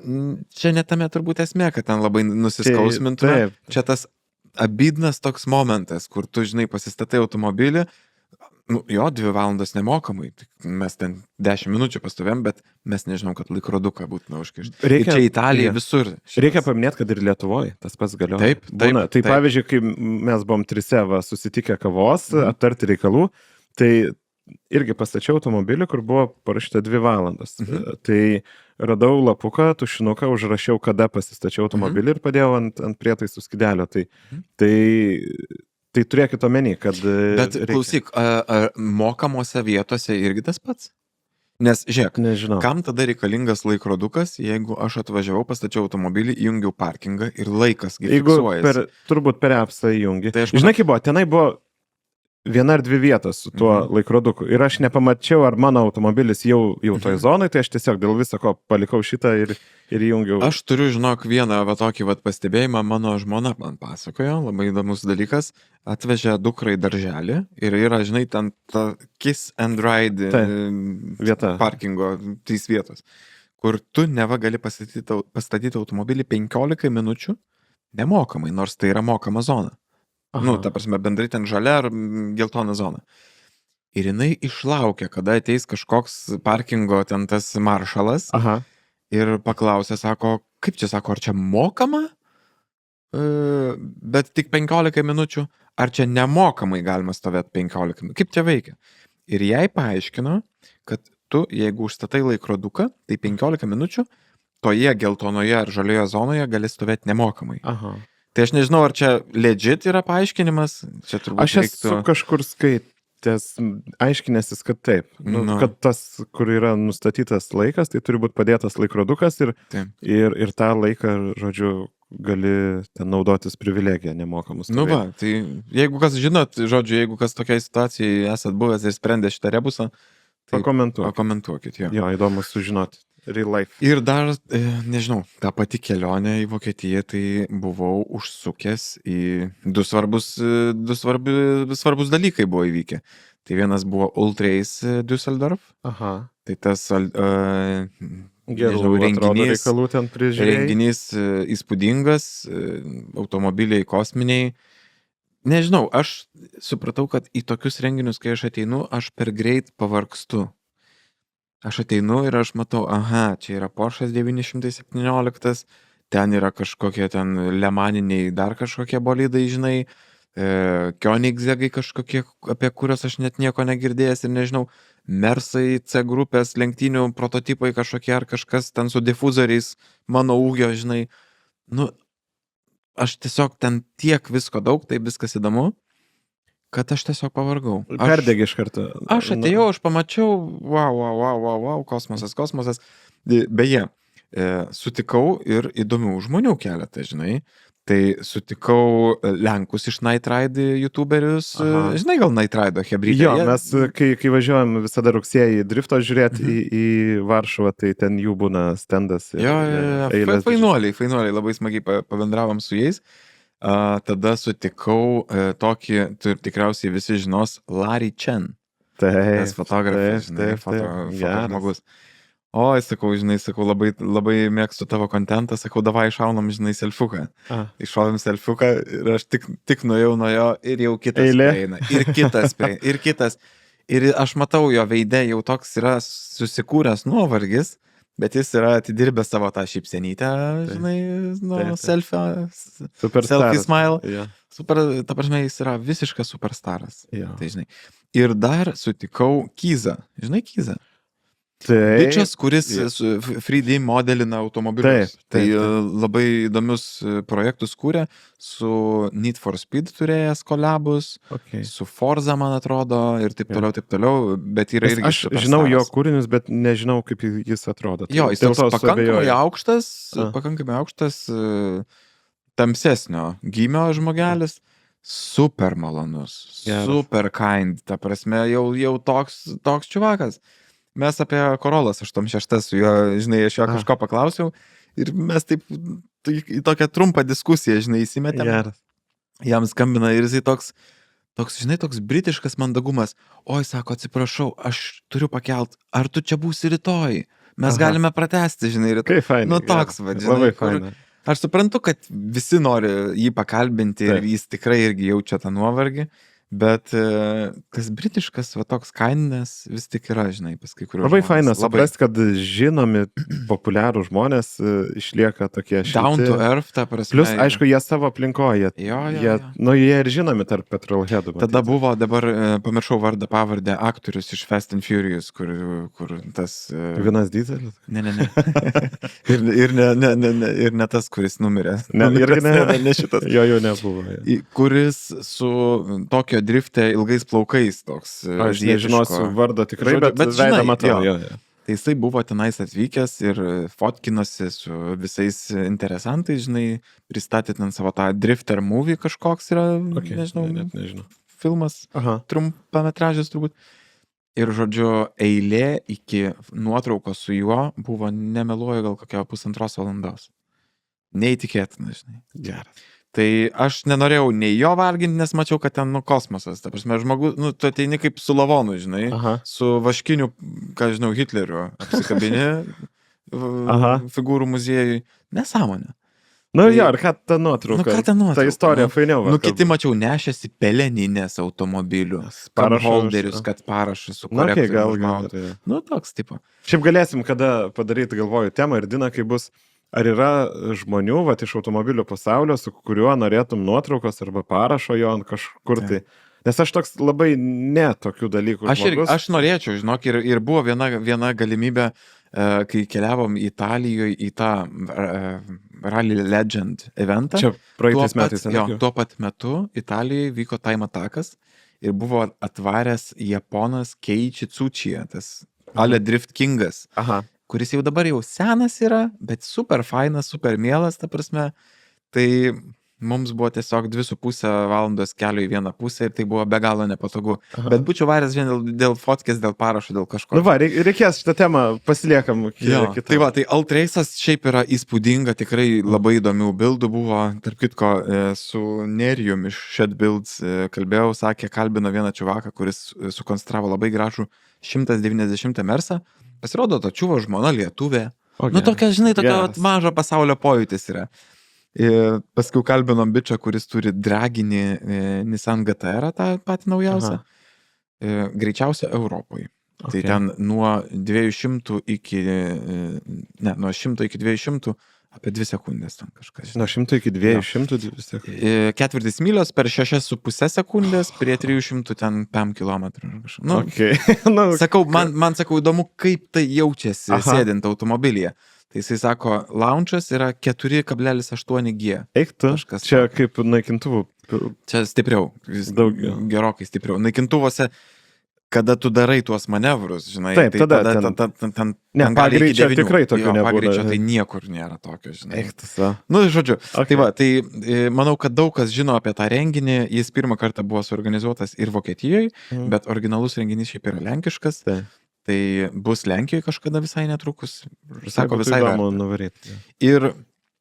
čia netame turbūt esmė, kad ten labai nusiskausmintume. Taip. Čia tas abydnas toks momentas, kur tu, žinai, pasistatai automobilį, nu, jo, 2 valandas nemokamai, mes ten 10 minučių pastovėm, bet mes nežinom, kad laikroduką būtume užkišti. Ir čia Italija visur. Reikia paminėti, kad ir Lietuvoje tas pats galioja. Taip, Būna. Tai pavyzdžiui, kai mes buvom trise susitikę kavos, aptarti reikalų, tai irgi pastačiau automobilį, kur buvo parašyta 2 valandas. Tai radau lapuką, tušinuką, užrašiau, kada pasistačiau automobilį ir padėjau ant prietaisų skydelio. Tai turėkit omeny, kad... Bet klausyk, ar mokamose vietose irgi tas pats? Nes, žiūrėk, Nežinau. kam tada reikalingas laikrodukas, jeigu aš atvažiavau, pastačiau automobilį, įjungiau parkingą ir laikas fiksuojasi. Turbūt per appsą įjungi. Tai aš Žinai, kaip buvo, tenai buvo 1 ar 2 vietos su tuo laikroduku. Ir aš nepamačiau, ar mano automobilis jau toj zonai, tai aš tiesiog dėl viso ko palikau šitą ir įjungiau. Aš turiu, žinok, vieną tokį pastebėjimą, mano žmona man pasakojo, labai įdomus dalykas, atvežė dukrą į darželį ir yra, žinai, ten ta kiss and ride vieta. Parkingo 3 vietos, kur tu neva gali pastatyti automobilį 15 minučių nemokamai, nors tai yra mokama zona. Nu, ta prasme, bendrai ten žalia ar geltona zona. Ir jinai išlaukė, kada ateis kažkoks parkingo ten tas maršalas. Ir paklausė, sako, kaip čia, sako, ar čia mokama, bet tik 15 minučių, ar čia nemokamai galima stovėti 15 minučių, kaip čia veikia. Ir jai paaiškino, kad tu, jeigu užstatai laikroduką, tai 15 minučių toje geltonoje ar žalioje zonoje gali stovėti nemokamai. Tai aš nežinau, ar čia legit yra paaiškinimas, čia turbūt Aš esu kažkur skaitęs, aiškinęsis, kad taip. Kad tas, kur yra nustatytas laikas, tai turi būti padėtas laikrodukas ir tą laiką, žodžiu, gali ten naudotis privilegiją nemokamus. Nu va, tai jeigu kas žinot, žodžiu, jeigu kas tokiai situacijai esat buvęs ir sprendė šitą rebusą, tai pakomentuokit. Jo, įdomu sužinoti. Real life. Ir dar, nežinau, tą pati kelionę į Vokietiją, tai buvau užsukęs į 2 svarbus dalykai buvo įvykę. Tai vienas buvo Ultrace Düsseldorf. Tai tas renginys įspūdingas, automobiliai kosminiai. Nežinau, aš supratau, kad į tokius renginius, kai aš ateinu, aš per greit pavargstu. Aš ateinu ir aš matau, čia yra Porsche 917, ten yra kažkokie ten lemaniniai dar kažkokie bolidai, žinai, Koenigsegai kažkokie, apie kuriuos aš net nieko negirdėjęs ir nežinau, Mersai C grupės lenktynių prototipai kažkokie ar kažkas ten su difuzoriais mano ūgio, žinai. Nu, aš tiesiog ten tiek visko daug, tai viskas įdomu, kad aš tiesiog pavargau. Perdegi iš karto. Aš atėjau, aš pamačiau, wow, kosmosas. Beje, sutikau ir įdomių žmonių keletą, žinai. Tai sutikau Lenkus iš Night Ride youtuberius. Žinai, gal Night Ride hebridai. Jo, mes kai važiuojam visada rugsėjį drifto žiūrėti į Varšuvą, tai ten jų būna standas. Jo, fainuoliai, labai smagiai pabendravom su jais. Tada sutikau tokį, tikriausiai visi žinos, Larry Chen. Taip, fotografas, žinai, fotožmogus. Oi, sakau, labai mėgstu tavo kontentą, sakau, davai išaunam, žinai, selfiuką. Iššovėm selfiuką ir aš tik nuėjau nuo jo ir jau kitas prieina. Ir kitas. Ir aš matau jo veide jau toks yra susikūręs nuovargis, bet jis yra atidirbęs savo tą šypsenytę, žinai, selfie smile. Super, ta prasme, jis yra visiškas superstaras. Tai, žinai. Ir dar sutikau Kizą. Žinai Kizą? Bičas, kuris 3D modelina automobilius. Tai labai įdomius projektus kūrė, su Need for Speed turėjęs kolabus, su Forza, man atrodo, ir taip toliau, bet yra irgi... Aš žinau jo kūrinius, bet nežinau, kaip jis atrodo. Jo, jis toks pakankamai aukštas, tamsesnio gymio žmogelis, super malonus, super kind, ta prasme, jau toks čiuvakas. Mes apie Corollas 86 su juo, žinai, aš jo kažko paklausiau ir mes taip į tokią trumpą diskusiją, žinai, įsimetėm. Jam skambina ir jisai toks, toks, žinai, toks britiškas mandagumas. Oi, sako, atsiprašau, aš turiu pakelt, ar tu čia būsi rytoj? Mes galime pratęsti, žinai, rytoj. Kaip fainai. Nu, toks, žinai, labai fainai. Aš suprantu, kad visi nori jį pakalbinti ir Taip. jis tikrai irgi jaučia tą nuovargį, bet tas britiškas, va toks kaininės vis tik yra, žinai, pas kai kuriuos Labai žmones. faina suprasti, kad žinomi, populiarų žmonės išlieka tokie Down to šilti. earth, ta prasme. Plius, aišku, jie savo aplinkoje. Jo. Jie ir žinomi tarp petrolheadų. Tada buvo, dabar pamiršau vardą pavardę, aktorius iš Fast and Furious, kur tas... Vienas Dieselis? Ne. ir ne tas, kuris numirė. Ne šitas. Jo nebuvo. Kuris su Tokio drifte ilgais plaukais toks. Aš nežinosiu vardo tikrai, bet veidą matau. Jo. Tai jisai buvo tenais atvykęs ir fotkinosi su visais interesantais, žinai, pristatė ten savo tą drifter movie kažkoks yra, Nežinau. Filmas, trumpametražis turbūt. Ir, žodžiu, eilė iki nuotraukos su juo buvo, nemeluoju, gal kokia 1,5 valandos. Neįtikėtina, žinai. Geras. Tai aš nenorėjau nei jo valginti, nes mačiau, kad ten kosmosas. Ta prasme, žmogus, tu ateini kaip su lavonu, žinai, su vaškiniu, ką žinau, Hitleriu apsikabini figūrų muziejui. Nesąmonė. Ir ką ta nuotrauka? Ta istorija fainiau. Kiti mačiau nešėsi peleninės automobilių, holderius, kad parašas su korektoriu užmautų. Toks tipo. Šiaip galėsim kada padaryti, galvoju, temą ir Dina, kai bus. Ar yra žmonių, iš automobilių pasaulio, su kuriuo norėtum nuotraukos arba parašo jo ant kažkur tai? Nes aš toks labai ne tokių dalykų žmogus. Aš norėčiau, žinok, ir buvo viena galimybė, kai keliavom Italijoje į tą Rally Legend eventą. Čia praeitais metais. Tuo pat metu Italijoje vyko time attackas ir buvo atvaręs Japonas Keiichi Tsuchiya, tas Ale Drift Kingas. Kuris jau dabar jau senas yra, bet super fainas, super mielas, ta prasme. Tai mums buvo tiesiog 2,5 valandos kelio į vieną pusę ir tai buvo be galo nepatogu. Bet būčiau varęs vien dėl fotkės, dėl parašo, dėl kažko. Reikės šitą temą, pasiliekam. Tai tai Alt Race'as šiaip yra įspūdinga, tikrai labai įdomių bildų buvo. Tarp kitko, su Nerijum iš Shed Builds kalbėjau, sakė, kalbino vieną čiuvaką, kuris sukonstravo labai gražų 190 Mersą. Pasirodo, to čiuvo žmona lietuvė. Tokia, žinai, tokia mažo pasaulio pojūtis yra. Paskui kalbinom bičą, kuris turi draginį Nissan GT-R, tą patį naujausią. Greičiausia Europoje. Tai ten nuo 200 iki 200 apie 2 sekundės ten kažkas. Nuo 100 iki 200 vis tiek. Ketvirtis mylios per 6,5 sekundės prie 300 ten 5 kilometrų. Sakau, man sakau, įdomu, kaip tai jaučiasi sėdint automobilyje. Tai jisai sako, launchas yra 4,8 G. Eik tu, čia kaip naikintuvų. Čia stipriau, gerokai stipriau. Naikintuvose, kada tu darai tuos manevrus, žinai, taip, tai tada ten pagreičio tikrai tokio nebūna. Pagreičio tai niekur nėra tokio, žinai. Eiktas. Žodžiu, tai manau, kad daug kas žino apie tą renginį, jis pirmą kartą buvo suorganizuotas ir Vokietijoje, bet originalus renginys šiaip yra lenkiškas, tai bus Lenkijoje kažkada visai netrukus, sako visai nuvaryti. Ir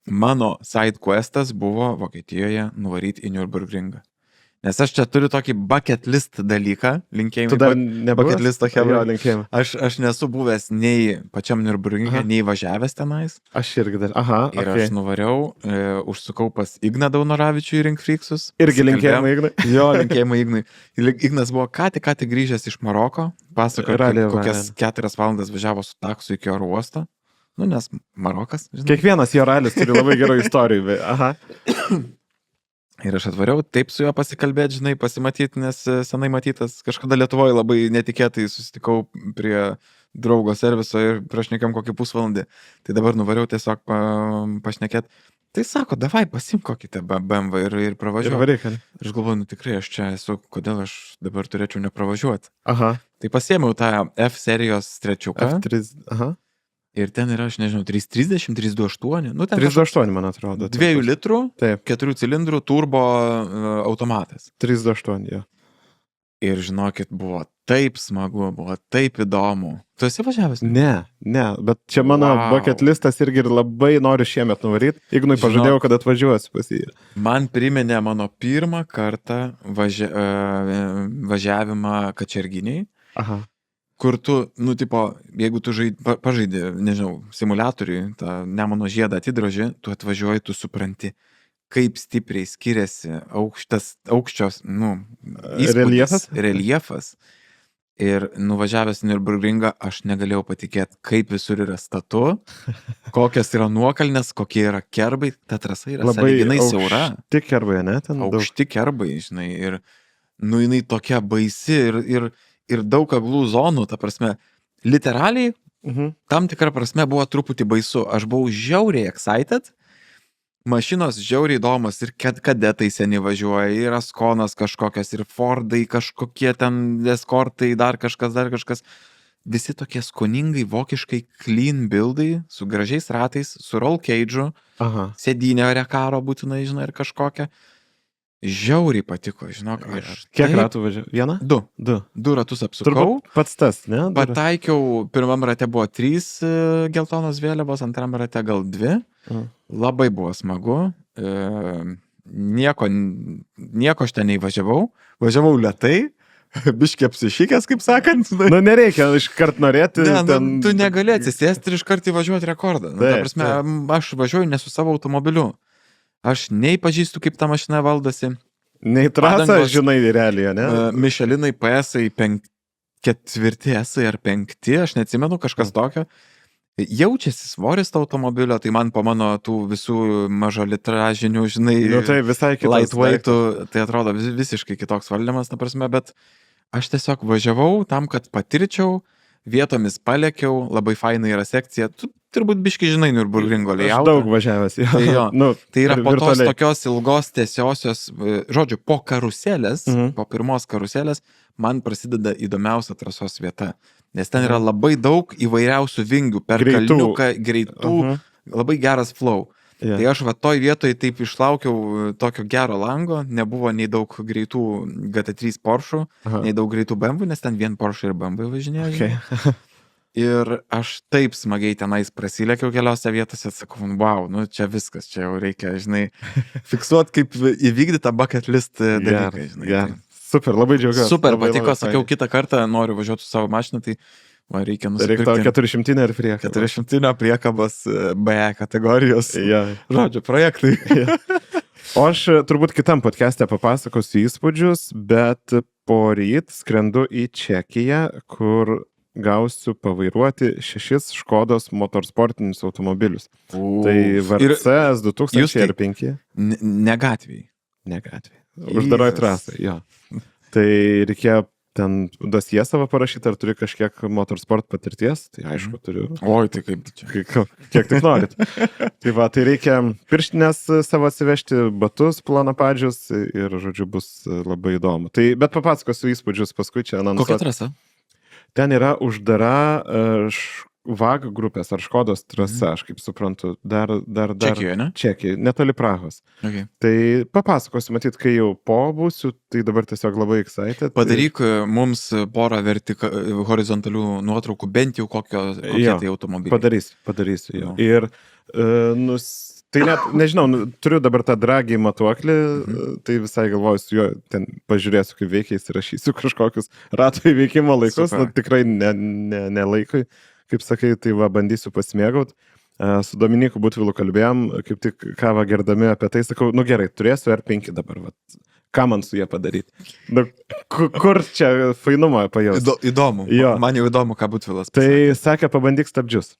mano side questas buvo Vokietijoje nuvaryti į Nürburgringą. Nes aš čia turiu tokį bucket list dalyką, linkėjimai. Tu dar nebuvęs? Bucket listo hebra. Linkėjimai. Aš nesu buvęs nei pačiam Nürburgringe, nei važiavęs tenais. Aš irgi dar. Ir aš nuvariau, užsukau pas Igną Daunoravičių į Rinkfryksus. Irgi linkėjimai Ignai. Jo, linkėjimai Ignai. Ignas buvo ką tik grįžęs iš Maroko, pasakojo, kokias 4 valandas važiavo su taksu iki oro uosto. Nes Marokas. Žinai. Kiekvienas jo ralis turi labai gerų istorijų. Ir aš atvariau taip su juo pasikalbėti, žinai, pasimatyti, nes senai matytas. Kažkada Lietuvoje labai netikėtai susitikau prie draugo serviso ir prašnekėm kokį pusvalandį. Tai dabar nuvariau tiesiog pašnekėti. Tai sako, davai pasimk kokį tą BMW ir pravažiuoju. Aš galvoju, tikrai aš čia esu, kodėl aš dabar turėčiau nepravažiuoti. Tai pasiėmiau tą F serijos trečiuką. F3, Ir ten yra, aš nežinau, 330, 328. 328, man atrodo. 2 litrų, 4 cilindrų, turbo automatas. 328, jo. Ir žinokit, buvo taip smagu, buvo taip įdomu. Tu esi važiavęs? Ne, bet čia mano bucket listas irgi ir labai noriu šiemet nuvaryti. Ignui pažadėjau, kad atvažiuosiu pas jį. Man priminė mano pirmą kartą važiavimą Kačerginiai. Aha. Kur tu, jeigu tu pažaidži, nežinau, simuliatoriui, tą Nemuno žiedą atidroži, tu atvažiuoji, tu supranti, kaip stipriai skiriasi aukščios, reljefas. Ir nuvažiavęs Nürburgringą, aš negalėjau patikėti, kaip visur yra statu, kokias yra nuokalnės, kokie yra kerbai. Ta trasa yra sąlyginai siaura. Aukšti kerbai, ne? Aukšti kerbai, žinai. Ir, jinai tokia baisi ir daug aglų zonų, ta prasme, literaliai, tam tikrą prasme buvo truputį baisu. Aš buvau žiauriai excited, mašinos žiauriai įdomas ir kadetai seni važiuoja, ir Askonas kažkokias, ir Fordai kažkokie ten eskortai, dar kažkas. Visi tokie skoningai, vokiškai clean buildai, su gražiais ratais, su roll cage'u, sėdynė rekaro būtinai, žinai, ir kažkokia. Žiauriai patiko, žinok. Kiek ratų važiavau? Vieną? Du ratus apsukau. Turbūt pats tas, ne? Pataikiau, pirmam rate buvo 3 geltonos vėliavos, antram rate gal 2. Labai buvo smagu. Nieko aš ten neįvažiavau. Važiavau lėtai, biškiai apsišykęs, kaip sakant. Nereikia iškart norėti. Tu negali atsisėsti ir iškart įvažiuoti rekordą. Ta prasme, aš važiuoju ne su savo automobiliu. Aš nei pažįstu, kaip ta mašina valdosi. Nei trasą, žinai, realiai, ne? Michelinai PS-ai 4 S-ai ar 5, aš neatsimenu, kažkas tokio. Jaučiasi svoris to automobilio, tai man po mano tų visų mažolitražinių, žinai, tai visai kitas lightweightų, tai atrodo visiškai kitoks valdymas, ta prasme, bet aš tiesiog važiavau tam, kad patirčiau, vietomis palėkiau, labai fainai yra sekcija. Tu turbūt biškai žinai Nürburgringo layoutą. Aš daug važiavęs. Tai yra po tos tokios ilgos tiesiosios, žodžiu, po karuselės, po pirmos karuselės, man prasideda įdomiausia trasos vieta. Nes ten yra labai daug įvairiausių vingių per kalniuką, greitų, labai geras flow. Tai aš toj vietoje taip išlaukiau tokio gero lango, nebuvo nei daug greitų GT3 Porsche, nei daug greitų BMW, nes ten vien Porsche ir BMW važinėjo. Ir aš taip smagiai tenais prasilėkiau keliose vietose, sakau, wow, čia viskas, čia jau reikia, žinai, fiksuoti kaip įvykdytą bucket list dalykai, žinai. Super, labai džiaugiuosi. Super, patiko, sakiau, kitą kartą noriu važiuoti su savo mašiną, tai reikia nusipirkti. Reikia 400 ir priekabos. 400 priekabos B kategorijos. Žodžiu, projektai. O aš turbūt kitam podcast'e papasakosiu įspūdžius, bet poryt skrendu į Čekiją, kur gausiu pavairuoti 6 Škodos motorsportinius automobilius. Tai VRC S2000 ir 5. Ne gatvėj. Ne gatvėj. Uždaroj trasai, jo. Tai reikėjo ten dosie savo parašyti, ar turi kažkiek motorsport patirties, tai aišku turiu. Oi, tai kaip čia. Kiek tik norit. Tai reikia pirštinės savo atsivežti, batus, planapadžius ir, žodžiu, bus labai įdomu. Bet papasakosiu įspūdžius paskui čia anonsuoti. Kokia trasa? Ten yra uždara VAG grupės ar Škodos trasa, aš kaip suprantu, dar Čekijoje, ne? Čekijoje, netoli Prahos. Tai papasakosiu, matyt, kai jau pobūsiu, tai dabar tiesiog labai excited. Padaryk mums porą horizontalių nuotraukų, bent jau kokie tai automobiliai. Padarysiu jo. Ir tai net, nežinau, turiu dabar tą dragį matuoklį, tai visai galvoju su juo, ten pažiūrėsiu, kaip veikia, įsirašysiu kažkokius ratų įveikimo laikus, tikrai ne laikui, kaip sakai, tai bandysiu pasimėgauti. Su Dominiku Butvilu kalbėjom, kaip tik kavą gerdami apie tai, sakau, gerai, turėsiu R5 dabar, ką man su jie padaryti. Kur čia fainumą pajausti? Įdomu, man jau įdomu, ką Butvilas pasakė. Tai sakė, pabandyk stabdžius.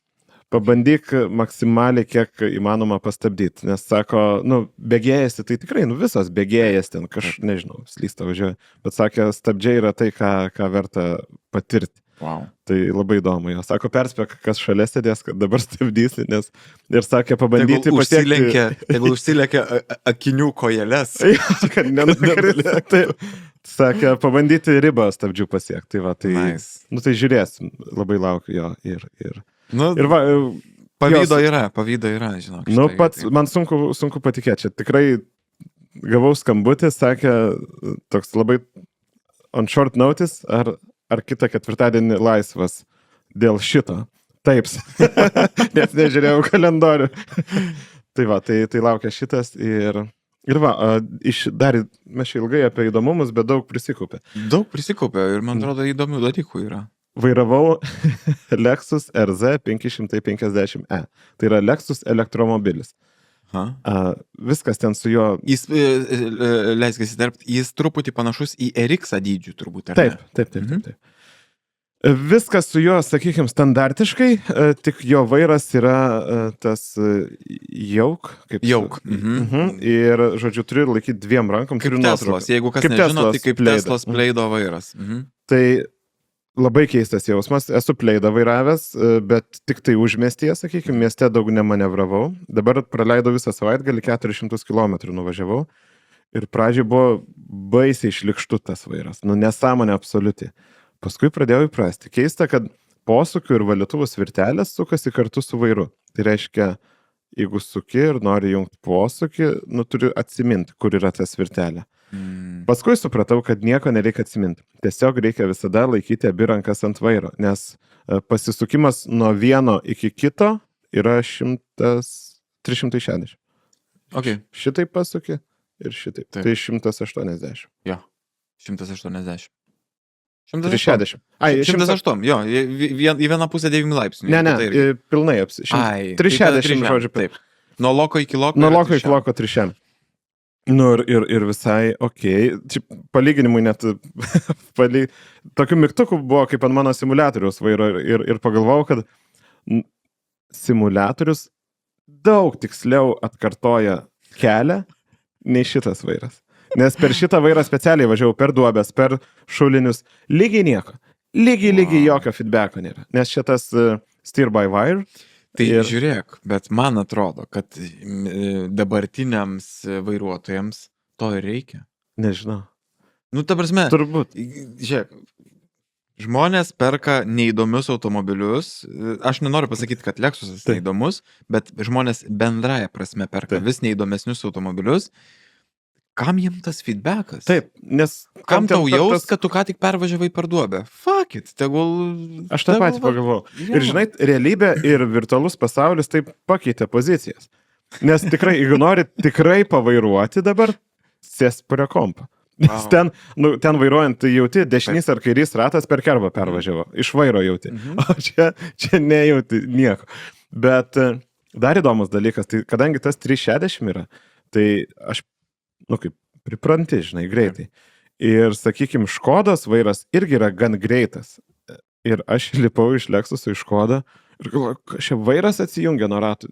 Pabandyk maksimaliai kiek įmanoma pastabdyti, nes sako, bėgėjasi, tai tikrai, visos bėgėjas ten, nežinau, slysta važiuoja, bet sakė, stabdžiai yra tai, ką verta patirti. Wow. Tai labai įdomu, jo. Sako, perspėk, kas šalia sėdės, kad dabar stabdysi, nes ir sakė, pabandyti pasiekti. Tegul užsilekia akinių kojeles. Kad nenukritė. Sakė, pabandyti ribą stabdžių pasiekti. Nice. Tai žiūrėsim, labai laukiu jo ir pavydo yra, žinok. Pats, man sunku patikėti, čia tikrai gavau skambutį, sakė, toks labai on short notice, ar kitą ketvirtadienį laisvas dėl šito. Taip, nes nežiūrėjau kalendorių. Tai va, tai laukia šitas ir va, dar mes čia ilgai apie įdomumus, bet daug prisikaupė. Daug prisikaupė ir man atrodo įdomių dalykų yra. Vairavau Lexus RZ 550e. Tai yra Lexus elektromobilis. Viskas ten su juo... Jis, leiskis įterpti, jis truputį panašus į RX dydžių turbūt, ar ne? Taip. Viskas su juo, sakykime, standartiškai, tik jo vairas yra tas jauk. Jauk. Ir, žodžiu, turi laikyti dviem rankom. Kaip Teslos, jeigu kas nežino, tai kaip Teslos Pleido vairas. Tai labai keistas jausmas, esu Pleidą vairavęs, bet tik tai užmiestyje, sakykime, mieste daug nemanevravau. Dabar praleidau visą savaitgalį, 400 km nuvažiavau ir pradžiai buvo baisiai šlikštutas vairas, nesąmonė absoliuti. Paskui pradėjau įprasti. Keista, kad posūkių ir valytuvų svirtelės sukasi kartu su vairu. Tai reiškia, jeigu suki ir nori jungti posūkį, turi atsiminti, kur yra ta svirtelė. Paskui supratau, kad nieko nereikia atsiminti. Tiesiog reikia visada laikyti abi rankas ant vairo, nes pasisukimas nuo vieno iki kito yra 360. Okay. Šitaip pasuki ir šitaip. Taip. Tai 180. Jo, 180. 360. 108, jo, į vieną pusę 9 laipsnių. Ne, pilnai 360, žodžiu. Taip. Nuo loko iki loko. Nuo loko iki loko 360. Ir visai okei. Palyginimui net tokių mygtukų buvo kaip ant mano simuliatoriaus vairo ir pagalvojau, kad simuliatorius daug tiksliau atkartoja kelią nei šitas vairas. Nes per šitą vairą specialiai važiavau per duobės, per šulinius. Lygiai nieko. Lygiai jokio feedbacko nėra. Nes šitas steer by wire. Tai žiūrėk, bet man atrodo, kad dabartiniams vairuotojams to ir reikia. Nežinau. Ta prasme, turbūt. Žiūrėk, žmonės perka neįdomius automobilius. Aš nenoriu pasakyti, kad Lexusas neįdomus, bet žmonės bendraja prasme perka vis neįdomesnius automobilius. Kam jiem tas feedbackas? Taip, nes... Kam tau jaus, kad tu ką tik pervažiavai per duobę? Fuck it, tegul... Aš tą patį pagalvojau. Ir žinai, realybė ir virtualus pasaulis taip pakeitė pozicijas. Nes tikrai, jeigu nori tikrai pavairuoti dabar, sėsk prie kompo. Nes ten vairuojant, tai jauti, dešinys ar kairys ratas per kerbą pervažiavo. Iš vairo jauti. O čia nejauti nieko. Bet dar įdomus dalykas, tai kadangi tas 360 yra, tai aš kaip pripranti, žinai, greitai. Ir, sakykime, Škodos vairas irgi yra gan greitas. Ir aš lipau iš Lexuso į Škodą ir galvoju, šia vairas atsijungia nuo ratų.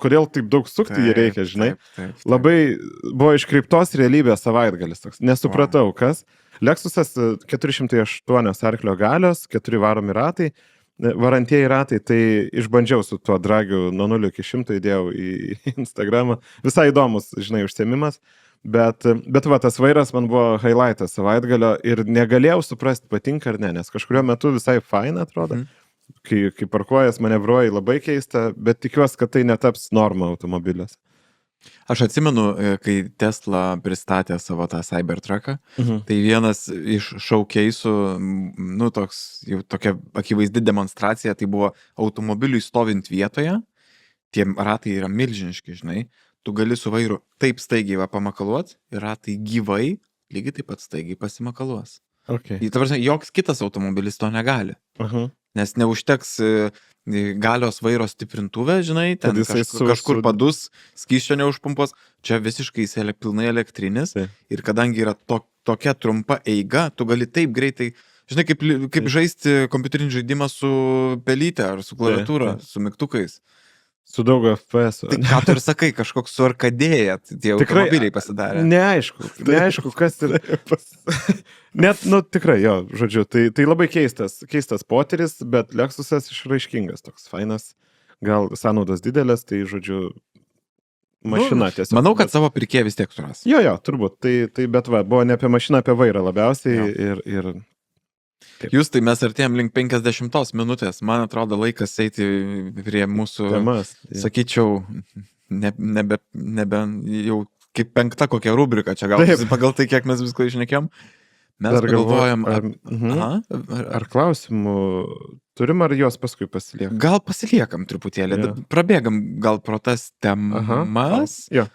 Kodėl taip daug sukti jį reikia, žinai. Taip. Labai buvo iškreiptos realybės savaitgalis toks. Nesupratau, kas. Lexusas 408 arklio galios, 4 varomi ratai. Varantieji ratai, tai išbandžiau su tuo dragiu nuo 0 iki 100, įdėjau į Instagramą. Visai įdomus, žinai, užsiėmimas. Bet va, tas vairas man buvo highlightas savaitgalio ir negalėjau suprasti, patinka ar ne, nes kažkurio metu visai faina atrodo. Kai parkuojas, manevruoji, labai keista, bet tikiuosi, kad tai netaps norma automobiliuose. Aš atsimenu, kai Tesla pristatė savo tą Cybertrucką, tai vienas iš showcase'ų, tokia akivaizdi demonstracija, tai buvo automobiliui stovint vietoje, tie ratai yra milžiniški, žinai, tu gali su vairu taip staigiai pamakaluot ir ratai gyvai lygiai taip pat staigiai pasimakaluos. Okay. Ta prasme, joks kitas automobilis to negali. Nes neužteks galios vairo stiprintuvė, žinai, ten kažkur padus, skysčio neužpumpos, čia visiškai pilnai elektrinis ir kadangi yra tokia trumpa eiga, tu gali taip greitai, žinai, kaip žaisti kompiuterinį žaidimą su pelyte ar su klaviatūra, su mygtukais. Su daug FPS. Tai ką tu ir sakai, kažkoks suarkadėja, tie automobiliai pasidarė. Neaišku, kas ir... Net, tikrai, jo, žodžiu, tai labai keistas potyris, bet Lexusas išraiškingas, toks fainas, gal sąnaudos didelės, tai, žodžiu, mašina tiesiog. Manau, kad savo pirkėją vis tiek suras. Jo, turbūt, tai bet va, buvo ne apie mašiną, apie vairą labiausiai ir Taip. Jūs, tai mes artėjom link 50 minutės, man atrodo laikas eiti prie mūsų, sakyčiau, nebe jau kaip 5 kokia rubrika čia gausi pagal tai, kiek mes visko išnekėjom. Mes Dar pagalvojam, ar klausimų turim, ar jos paskui pasilieka? gal pasiliekam truputėlį, Jo. prabėgam gal pro tas temas. Jo.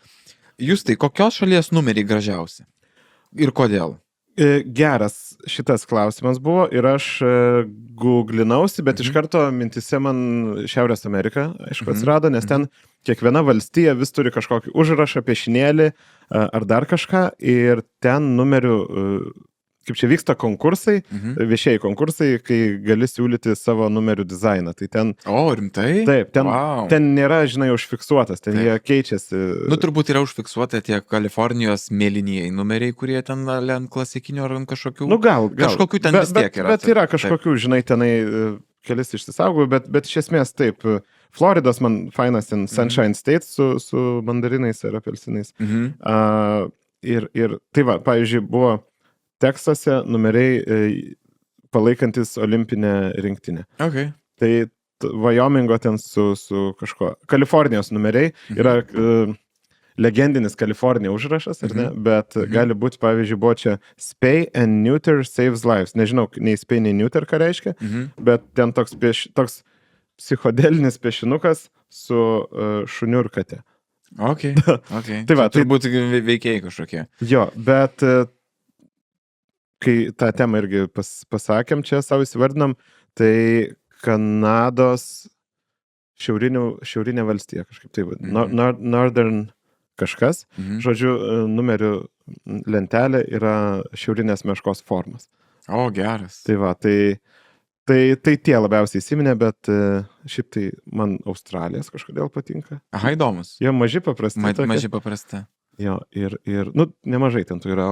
Justai, kokios šalies numeriai gražiausi? Ir kodėl? Geras šitas klausimas buvo ir aš googlinausi, bet iš karto mintise man Šiaurės Amerika, aišku, atsirado, nes ten kiekviena valstija vis turi kažkokį užrašą, piešinėlį ar dar kažką ir ten numerių, kaip čia vyksta konkursai, viešieji konkursai, kai gali siūlyti savo numerių dizainą. Tai ten... O, rimtai? Taip, ten nėra, žinai, užfiksuotas, ten jie keičiasi. Nu, turbūt yra užfiksuota tie Kalifornijos mėlynieji numeriai, kurie ten ant klasikinių ar ant kažkokių... Nu, gal. Kažkokių ten vis tiek yra. Bet yra kažkokių, žinai, tenai kelis išsisaugojų, bet iš esmės taip. Floridos man fainas ten Sunshine State su mandarinais ir apelsinais. Ir tai va, pavyzdžiui, buvo Teksase numeriai palaikantis olimpinę rinktinę. Okay. Tai Wyomingo ten su kažko. Kalifornijos numeriai yra legendinis Kalifornija užrašas, ar ne? Bet gali būti, pavyzdžiui, buvo čia Spay and Neuter Saves Lives. Nežinau, nei Spay, nei Neuter ką reiškia, bet ten toks psichodelinis piešinukas su šuniu ir kate. Okay. Tai va, tai turbūt veikėjai kažkokie. Jo, bet kai tą temą irgi pasakėm, čia savo įsivardinam, tai Kanados šiaurinė valstija, kažkaip tai Northern kažkas, žodžiu, numerių lentelė yra šiaurinės meškos formos. O, geras. Tai va, tai tie labiausiai įsiminė, bet šiaip tai man Australijas kažkodėl patinka. Aha, įdomus. Jie maži paprasti. Maži paprasti. Jo, ir nu, nemažai ten tų yra.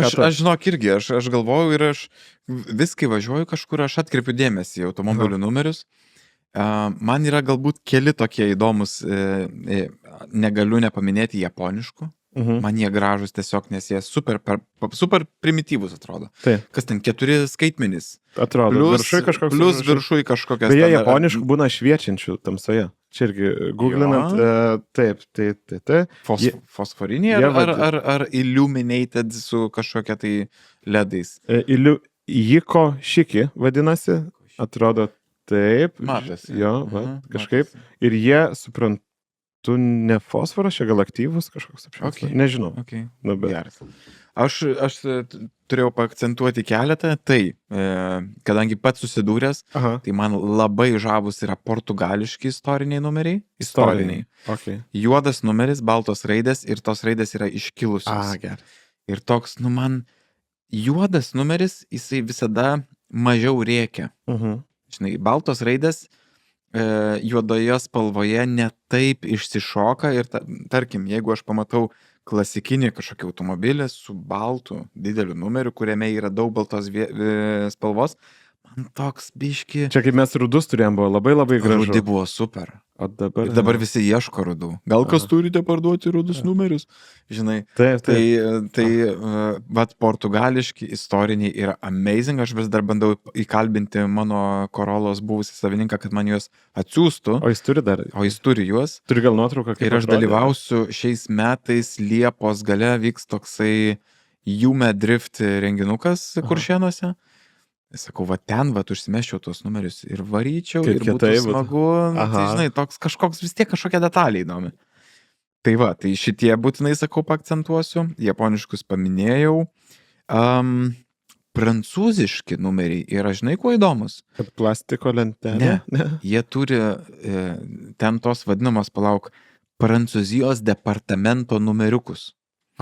Aš žinok irgi, aš galvoju ir aš vis kai važiuoju kažkur, aš atkreipiu dėmesį į automobilių numerius. Man yra galbūt keli tokie įdomus, negaliu nepaminėti japoniškų. Man jie gražus tiesiog, nes jie super primityvus atrodo. Taip. Kas ten 4 skaitmenys. Atrodo, plus viršui kažkokias. Beje, japoniškų būna šviečiančių tamsoje. Čia irgi googlinant, taip. Fosforiniai ar illuminated su kažkokia tai ledais? Jiko šiki vadinasi, atrodo taip. Mažas. Jo, kažkaip. Ir jie, suprantu, ne fosforas, čia gal aktyvus kažkoks apšviestas. Nežinau. Okay. Nu, bet... Geras. Aš turėjau paakcentuoti keletą, tai, kadangi pats susidūręs, tai man labai žavus yra portugališki istoriniai numeriai. Istoriniai. Okay. Juodas numeris, baltos raidės ir tos raidės yra iškilusios. Geras. Ir toks, man juodas numeris, jisai visada mažiau rėkia. Žinai, baltos raidės juodoje spalvoje netaip išsišoka ir tarkim, jeigu aš pamatau klasikinį kažkokį automobilį su baltu dideliu numeriu, kuriame yra daug baltos spalvos, man toks biški... Čia kaip mes rudus turėjom, buvo labai gražu. Rudi buvo super. O dabar... Ir dabar visi ieško rudų. Gal kas turite parduoti rudus numerius? Žinai, taip. Tai vat portugališki istoriniai yra amazing. Aš vis dar bandau įkalbinti mano Corolos buvusį savininką, kad man juos atsiųstų. O jis turi dar? O jis turi juos. Turi gal nuotrauką, kaip ir aš dalyvausiu šiais metais Liepos gale vyks toksai Jume Drift renginukas Kuršėnuose. Sakau, ten užsimeščiau tuos numerius ir varyčiau, kaip ir būtų smagu. Tai, žinai, kažkoks vis tiek kažkokia detalė įdomi. Tai tai šitie būtinai, sakau, paakcentuosiu. Japoniškus paminėjau. Prancūziški numeriai yra, žinai, kuo įdomus? Kad plastiko lentelė? Ne. Jie turi ten tos vadinamos, Prancūzijos departamento numeriukus.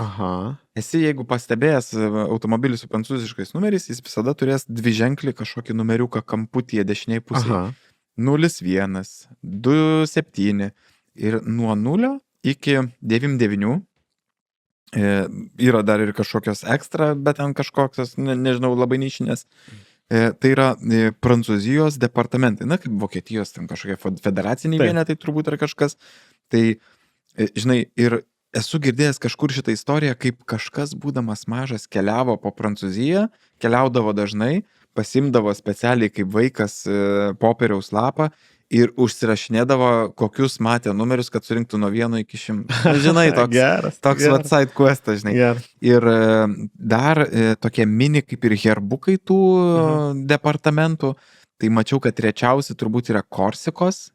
Aha. Esi, jeigu pastebėjęs automobilį su prancūziškais numeriais, jis visada turės dviženklį kažkokį numeriuką kamputyje dešiniai pusėje. 01, 27 ir nuo 0 iki 99 yra dar ir kažkokios ekstra, bet ten kažkokios, nežinau, labai nišinės. Tai yra Prancūzijos departamentai, kaip Vokietijos ten kažkokie federaciniai vienetai turbūt yra kažkas. Tai, žinai, ir esu girdėjęs kažkur šitą istoriją, kaip kažkas, būdamas mažas, keliavo po Prancūziją, keliaudavo dažnai, pasimdavo specialiai kaip vaikas popieriaus lapą ir užsirašinėdavo, kokius matė numerius, kad surinktų nuo 1 iki 100. Žinai, toks vat side questas, žinai. Ir dar tokie mini kaip ir herbukai tų departamentų. Tai mačiau, kad rečiausi turbūt yra Korsikos.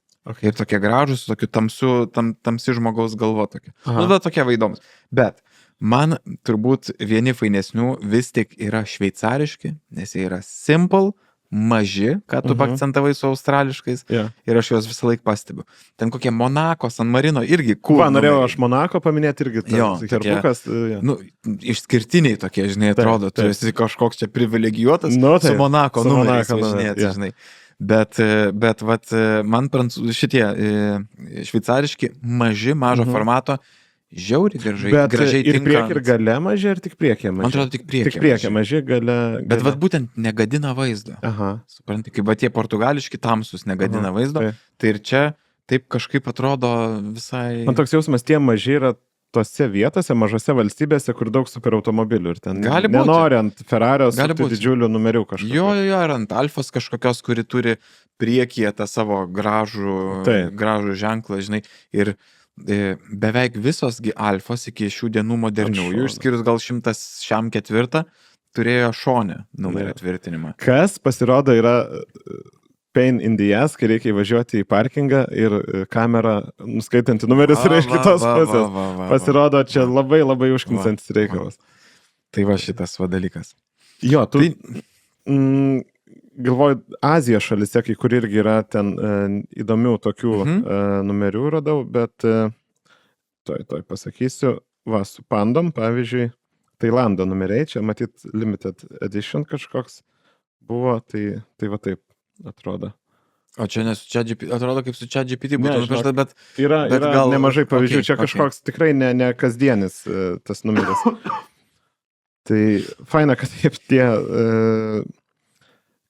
Ir tokie gražus, tokiu tamsi žmogaus galvo tokie. Nu, bet tokie vaidomus. Bet man turbūt vieni fainesnių vis tik yra šveicariški, nes jie yra simple, maži, ką tu akcentavai su australiškais, ir aš juos visą laiką pastebiu. Ten kokie Monako, San Marino, irgi cool. Norėjau aš Monako paminėti irgi, herbukas. Nu, išskirtiniai tokie, žinai, atrodo, tu esi kažkoks čia privilegijuotas su Monako numeriais važinėti, žinai. Bet vat, man šitie šveicariški, mažo formato, žiauriai gražiai tinka. Ir priekį ir ant... gale maži, ar tik priekį maži? Man atrodo, tik priekį. Tik priekį maži, gale. Bet vat būtent negadina vaizdo. Supranti, kaip tie portugališki tamsus negadina vaizdo, tai ir čia taip kažkaip atrodo visai... Man toks jausmas, tie maži yra tose vietose, mažose valstybėse, kur daug superautomobilių ir ten nenori ant Ferrario su didžiuliu numeriu kažkokio. Jo, ar ant Alfos kažkokios, kuri turi priekyje tą savo gražų ženklą, žinai, ir beveik visosgi Alfos iki šių dienų moderniųjų, išskyrus gal 104, turėjo šone numerio tvirtinimą. Kas pasirodo yra pain in the ass, kai reikia įvažiuoti į parkingą ir kamera nuskaitanti numerius yra iš kitos pusės. Pasirodo, čia labai užknisantis reikalas. Tai va šitas dalykas. Jo, tu galvoju, Azijos šalise, kai kur irgi yra ten įdomių tokių numerių radau, bet toj pasakysiu, su pandom, pavyzdžiui, Tailando numeriai, čia matyt limited edition kažkoks buvo, tai va taip atrodo. O čia ne su ChatGPT, atrodo kaip su ChatGPT būtų nupiešta, bet... Yra nemažai pavyzdžių, čia kažkoks tikrai ne kasdienis tas numeris. Tai faina, kad taip tie...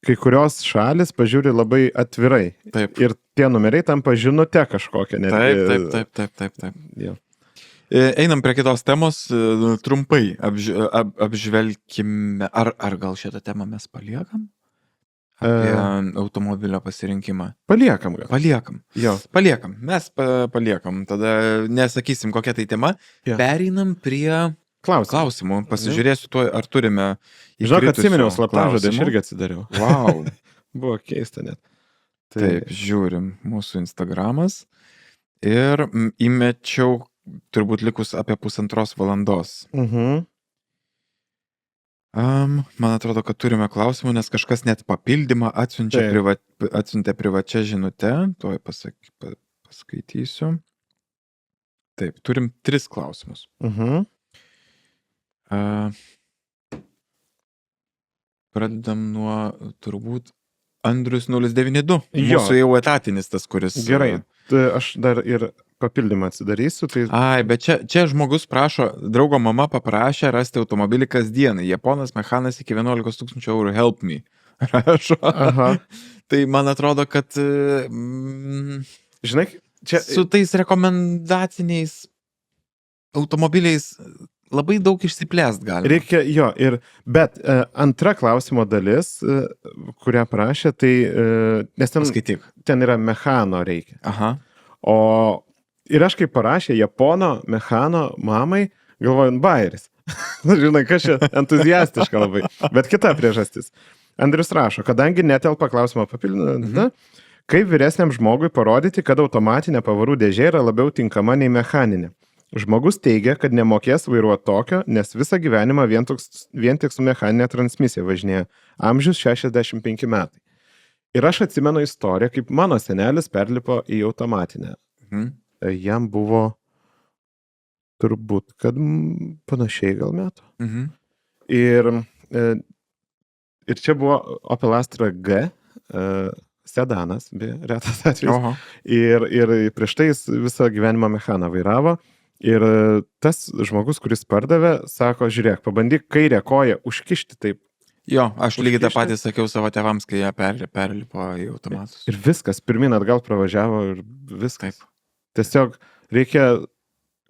Kai kurios šalis pažiūri labai atvirai. Taip. Ir tie numeriai tampa žinute kažkokią. Taip. Ja. Einam prie kitos temos, trumpai apžvelkime, ar gal šitą temą mes paliekam? Apie automobilio pasirinkimą. Paliekam. Jo. Paliekam, mes paliekam. Tada nesakysim, kokia tai tema. Pereinam prie... Klausimų. Pasižiūrėsiu tuo, ar turime įkritusių. Žinok, atsiminiau slaptažodį, aš irgi atsidariau. Wow. Buvo keista net. Taip, žiūrim mūsų Instagramas ir įmečiau turbūt likus apie 1,5 valandos. Man atrodo, kad turime klausimų, nes kažkas net papildymą atsiuntė privačia žinute. Tuoj paskaitysiu. Taip, turim 3 klausimus. Pradedam nuo turbūt Andrius 092. Mūsų jau etatinis tas, kuris... Gerai, aš dar ir papildymą atsidarysiu. Bet čia žmogus prašo, draugo mama paprašė rasti automobilį kasdieną. Japonas mechanas iki 11 000 eurų, help me. Rašo. Tai man atrodo, kad žinai, čia... su tais rekomendaciniais automobiliais labai daug išsiplėst galima. Reikia, bet antra klausimo dalis, kurią prašė, tai, nes ten yra mechano reikia. Ir aš kaip parašė Japono mechano mamai, galvoju, bairis. Žinai, kas čia entuziastiška labai. Bet kita priežastis. Andrius rašo, kadangi netelpa klausimo papildymą, kaip vyresniam žmogui parodyti, kad automatinė pavarų dėžė yra labiau tinkama nei mechaninė. Žmogus teigia, kad nemokės vairuoti tokio, nes visą gyvenimą vien tik su mechaninė transmisija važinėja. Amžius 65 metai. Ir aš atsimenu istoriją, kaip mano senelis perlipo į automatinę. Jam buvo turbūt, kad panašiai gal metų. Ir čia buvo Opel Astra G, sedanas, retas atvejis. Ir prieš tai jis visą gyvenimą mechaną vairavo. Ir tas žmogus, kuris pardavė, sako, žiūrėk, pabandyk kairę koją užkišti taip. Jo, aš lygiai tą patį sakiau savo tėvams, kai jie perlipo į automatus. Ir viskas, pirmin atgal pravažiavo ir viskas. Tiesiog reikia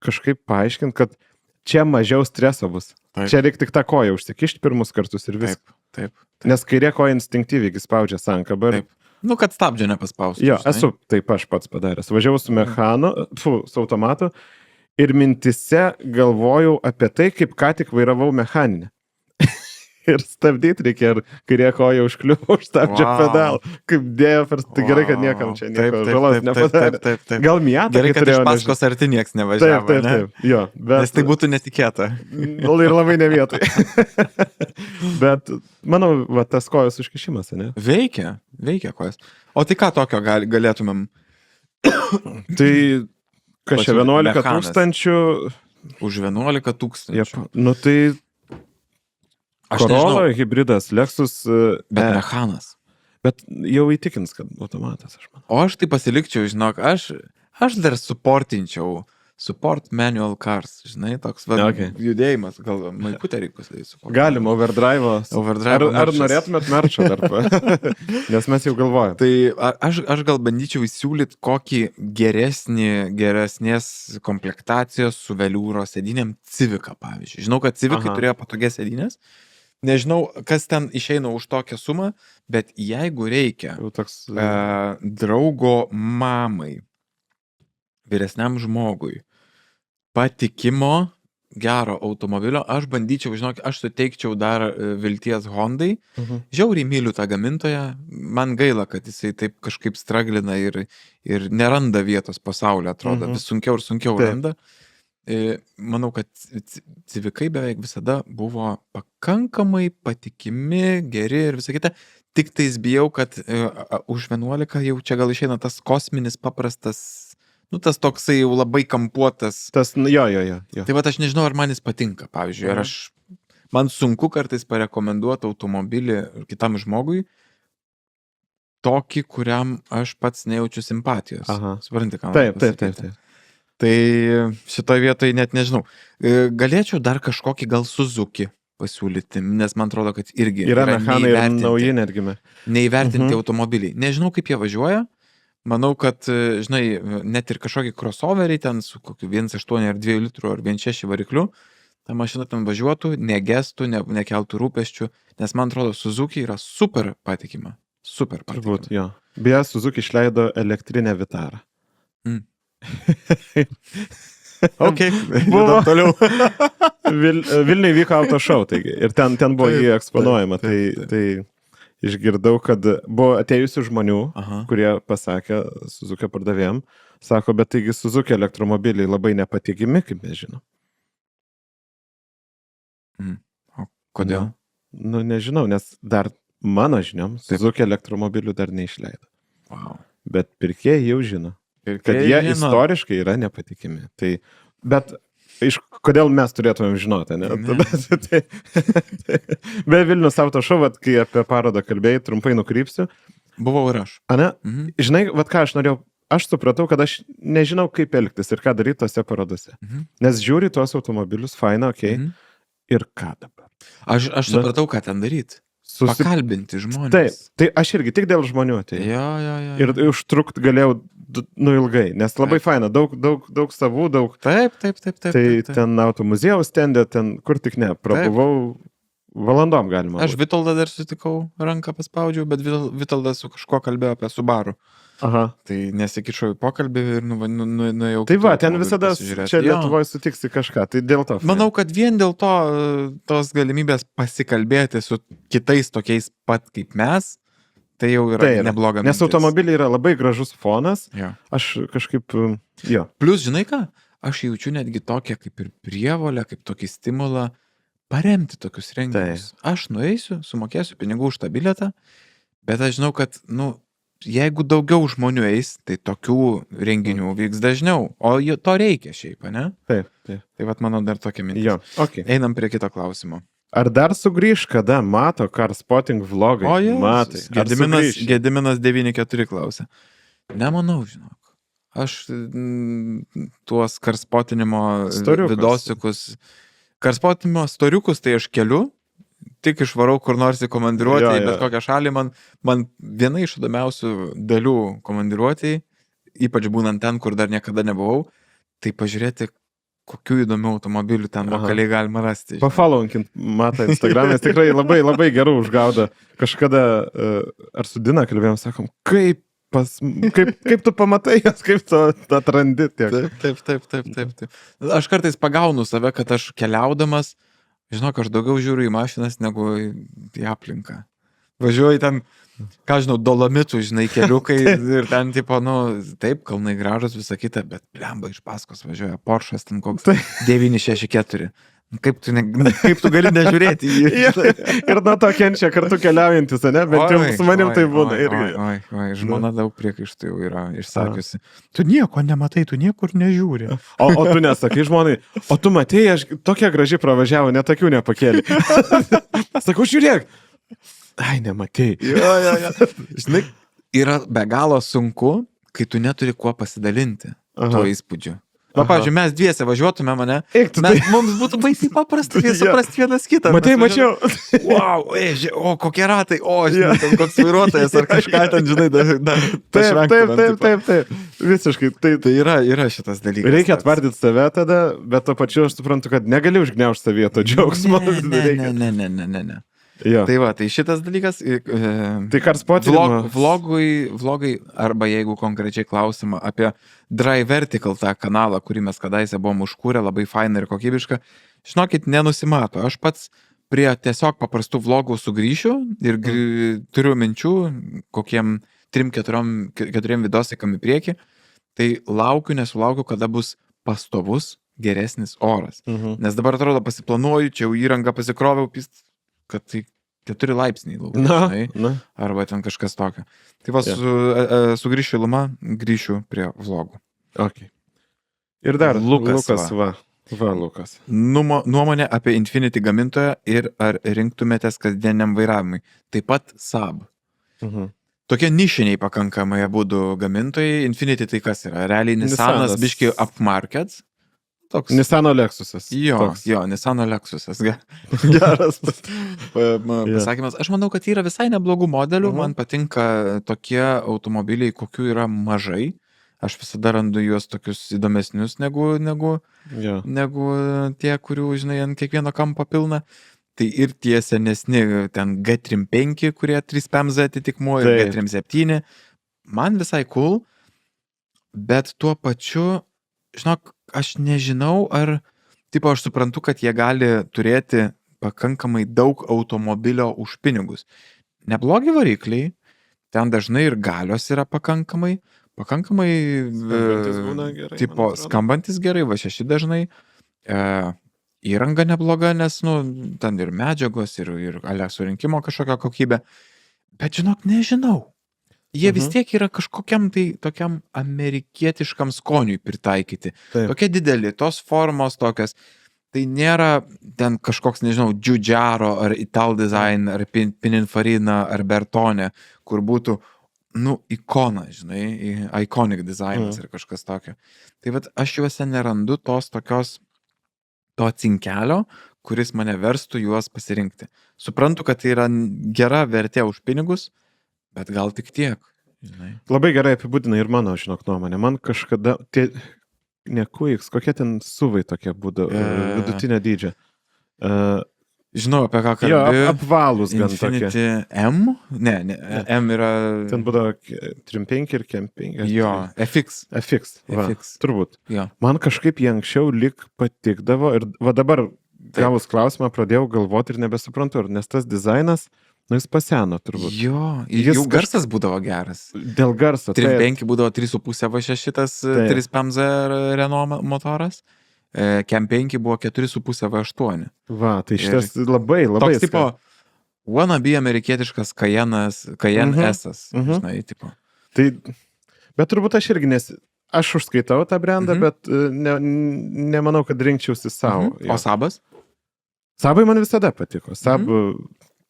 kažkaip paaiškinti, kad čia mažiau streso bus. Čia reikia tik tą koją užsikišti pirmus kartus ir viskas. Taip. Nes kairė koja instinktyviai spaudžia sankabą. Nu, kad stabdžio nepaspaustų. Jo, žinai. esu taip aš pats padaręs. Važiavau su mechanu, su automatu ir mintise galvojau apie tai, kaip ką tik vairavau mechaninę. Ir stabdyti reikia, ir kairė koja užkliuvo už stabdžio pedalą. Kaip dėjo, tai gerai, kad niekam čia nieko žalos nepadarė. Taip. Gal Miata, Gerai, kad iš paskos arti nieks nevažiavo. Taip. Jo, Nes tai būtų netikėta. Ir labai ne vietoj. Bet, manau, va, tas kojos užkišimas, ne? Veikia kojas. O tai ką tokio galėtumėm? Tai, kas čia 11 tūkstančių? Už 11 tūkstančių. Nu tai Aš Corolla, nežinau. hybridas, Lexus, Bet mechanas. Bet jau įtikins, kad automatas, aš manau. O aš tai pasilikčiau, žinok, aš dar supportinčiau. Support manual cars, žinai, toks judėjimas, gal maikutė reikia pasidaryti. Galim, overdrive'o. Ar norėtumėt merčą dar? Nes mes jau galvojame. Tai aš gal bandyčiau įsiūlyti kokį geresnės komplektacijos su veliūro sėdynėm Civica, pavyzdžiui. Žinau, kad Civica turėjo patogias sėdynės. Nežinau, kas ten išeina už tokią sumą, bet jeigu reikia draugo mamai, vyresniam žmogui, patikimo, gero automobilio, aš bandyčiau, žinok, aš suteikčiau dar vilties Hondai. Žiauriai myliu tą gamintoją, man gaila, kad jisai taip kažkaip straglina ir neranda vietos pasaulyje, atrodo, vis sunkiau ir sunkiau randa. Manau, kad Civikai beveik visada buvo pakankamai patikimi, geri ir visą kitą. Tik tais bijau, kad už 11 jau čia gal išeina tas kosminis paprastas, nu tas toksai jau labai kampuotas. Tas, jo. Tai va, aš nežinau, ar man jis patinka, pavyzdžiui, ar man sunku kartais parekomenduoti automobilį kitam žmogui, tokį, kuriam aš pats nejaučiu simpatijos. Supranti, ką man pasakyti? Taip. Tai šitoje vietoje net nežinau. Galėčiau dar kažkokį gal Suzuki pasiūlyti, nes man atrodo, kad irgi yra mechanai ir nauji netgi. Neįvertinti automobiliai. Nežinau, kaip jie važiuoja. Manau, kad, žinai, net ir kažkokį crossoveriai ten su kokiu 1.8 ar 2 litrų ar 1.6 varikliu, ta mašina ten važiuotų, negestų, nekeltų rūpesčių, nes man atrodo, Suzuki yra super patikima. Super patikima. Turbūt, jo. Beje, Suzuki išleido elektrinę Vitarą. Ok, buvo toliau. Vilniuje vyko auto show, taigi, ir ten buvo jį eksponuojama, tai išgirdau, kad buvo atėjusių žmonių, kurie pasakė Suzuki pardavėjom, sako, bet taigi Suzuki elektromobiliai labai nepatikimi, kaip mes žinom. O kodėl? Nu, nežinau, nes dar mano žiniom Suzuki elektromobilių dar neišleido. Wow. Bet pirkėjai jau žino. Kad jie istoriškai yra nepatikimi. Tai, bet kodėl mes turėtumėm žinoti, ne? Be Vilnius auto show, kai apie parodą kalbėjai, trumpai nukrypsiu. Buvau ir aš. Ane? Žinai, ką aš norėjau, aš supratau, kad aš nežinau, kaip elgtis ir ką daryti tose parodose. Nes žiūri tuos automobilius, faina, okei. Ir ką dabar? Aš supratau, ką ten daryti. Pakalbinti žmonės. Taip, tai aš irgi tik dėl žmonių atėjau. Jo. Ir užtrukt galėjau ilgai, nes labai faina, daug savų, daug. Taip. Tai ten automuziejaus stendė, ten kur tik ne, prabuvau valandom galima. Aš Vitoldą dar sutikau, ranką paspaudžiau, bet Vitoldas su kažkuo kalbėjo apie Subaru. Tai nesikišau į pokalbį ir nuėjau. Tai va, ten visada čia Lietuvoje sutiksi kažką, tai dėl to. Manau, kad vien dėl to tos galimybės pasikalbėti su kitais tokiais pat kaip mes, tai jau yra nebloga mintis. Nes automobiliai yra labai gražus fonas, aš kažkaip, jo. Plus, žinai ką, aš jaučiu netgi tokią kaip ir prievolę, kaip tokį stimulą paremti tokius renginius. Aš nueisiu, sumokėsiu pinigų už tą bilietą, bet aš žinau, kad, jeigu daugiau žmonių eis, tai tokių renginių vyks dažniau. O to reikia šiaip, ne? Taip. Tai vat mano dar tokia mintis. Jo, okay. Einam prie kito klausimo. Ar dar sugrįž, kada mato Carspotting vlogai? O jau, matai. Gediminas 94 klausia. Nemanau, žinok. Aš tuos Carspotinimo vidosiukus, Carspotinimo storiukus tai aš keliu, tik išvarau kur nors į komandiruotį, bet kokią šalį, man viena iš įdomiausių dalių komandiruotį, ypač būnant ten, kur dar niekada nebuvau, tai pažiūrėti, kokių įdomių automobilių ten lokaliai galima rasti. žinai. Pafollowkint Matą Instagram'e, jis tikrai labai, labai gerų užgaudo. Kažkada ar su Dina kalbėjom, sakom, kaip tu pamatai jas, kaip tu atrandi tiek. Taip. Aš kartais pagaunu save, kad aš keliaudamas, žinok, aš daugiau žiūriu į mašinas negu į aplinką. Važiuoju ten, ką žinau, Dolomitų, žinai, keliukai ir ten, tipo, taip, kalnai gražus, visa kita, bet blemba iš paskos važiuoja Porsche'as ten koks 964. Kaip tu gali nežiūrėti į jį? Ir nuo to kenčia kartu keliaujantis, ne? Bet jau su manim tai būna irgi. Oi, žmona daug priekaištų jau yra išsakiusi. Tu nieko nematai, tu niekur nežiūri. O tu nesakai žmonai, o tu matei, aš tokia graži pravažiavo, netakių nepakėlė. Sakau, žiūrėk. Ai, nematei. Jo. Žinai, yra be galo sunku, kai tu neturi kuo pasidalinti tuo įspūdžiu. Pavyzdžiui, mes dviese važiuotume mane, mums būtų baisiai paprasta suprasti vienas kitą. Mačiau. Wow, o kokie ratai, žinai, ten koks vairuotojas ar kažką ten, žinai, Taip. Visiškai. Tai yra šitas dalykas. Reikia atvardyti save tada, bet to pačiu aš suprantu, kad negali užgniaužti savyje to džiaugsmo. Ne. Tai va, tai šitas dalykas. Tai karspotinimas. Vlogai, arba jeigu konkrečiai klausimą apie Drive Vertical tą kanalą, kurį mes kadaise buvom užkūrę, labai faina ir kokybiška, žinokit, nenusimato. Aš pats prie tiesiog paprastų vlogų sugrįšiu ir turiu minčių, kokiem 3-4 videosekam į priekį, tai nesulaukiu, kada bus pastovus geresnis oras. Nes dabar atrodo pasiplanuoju, čia jau įrangą pasikroviau, kad tai 4 laipsniai laukia, arba ten kažkas tokio. Tai va, sugrįšiu šilumą, grįšiu prie vlogų. Okay. Ir dar Lukas. Lukas. Nuomonė apie Infiniti gamintoją ir ar rinktumėtės kasdieniam vairavimui. Taip pat Saab. Tokie nišiniai pakankamai abudu gamintojai. Infiniti tai kas yra? Realiai Nissanas biški upmarkets. Toks. Nissano Lexusas. Jo, Nissano Lexusas. Geras pasakymas. Aš manau, kad yra visai neblogų modelių. Man patinka tokie automobiliai, kokių yra mažai. Aš visada randu juos tokius įdomesnius negu tie, kurių, žinai, ant kiekvieno kampo pilna. Tai ir tie senesni, ten G35, kurie 3PMZ atitikmuo, ir G37. Man visai cool, bet tuo pačiu, žinok, aš nežinau, ar, aš suprantu, kad jie gali turėti pakankamai daug automobilio už pinigus. Neblogi varikliai, ten dažnai ir galios yra pakankamai skambantis gerai, va 6 dažnai, įranga nebloga, nes, ten ir medžiagos, ir surinkimo kažkokia kokybė, bet žinok, nežinau. Jie vis tiek yra kažkokiam tai tokiam amerikietiškam skoniui pritaikyti. Tokie dideli, tos formos tokios. Tai nėra ten kažkoks, nežinau, Giugiaro ar Ital Design ar Pininfarina ar Bertone, kur būtų, ikona, žinai, iconic designas ir kažkas tokio. Tai vat aš juose nerandu to cinkelio, kuris mane verstų juos pasirinkti. Suprantu, kad tai yra gera vertė už pinigus, bet gal tik tiek, žinai. Labai gerai apibūdina ir mano, žinok, nuomonė. Man kažkada, kokie ten suvai tokie būdavo, vidutinio dydžio. Žinau, apie ką kalbėjau. Jo, apvalūs gan tokie. Infiniti M? Ne, M yra... Ten būdavo 3.5 ir 5. Jo, FX, turbūt. Jo. Man kažkaip jie anksčiau lyg patikdavo ir va dabar gavus klausimą pradėjau galvoti ir nebesuprantu, nes tas dizainas, jis paseno turbūt. Jo, jų garsas būdavo geras. Dėl garso. 3.5 būdavo 3.5 V6 šitas 3PMZ Renault motoras. Cam 5 buvo 4.5 V8. Va, tai šitas labai toks tipo wannabe amerikietiškas Cayenne S-as. Žinai, tipo. Tai, bet turbūt aš irgi aš užskaitau tą brandą, bet nemanau, kad rinkčiausi savo. O Saabas? Saabai man visada patiko. Saab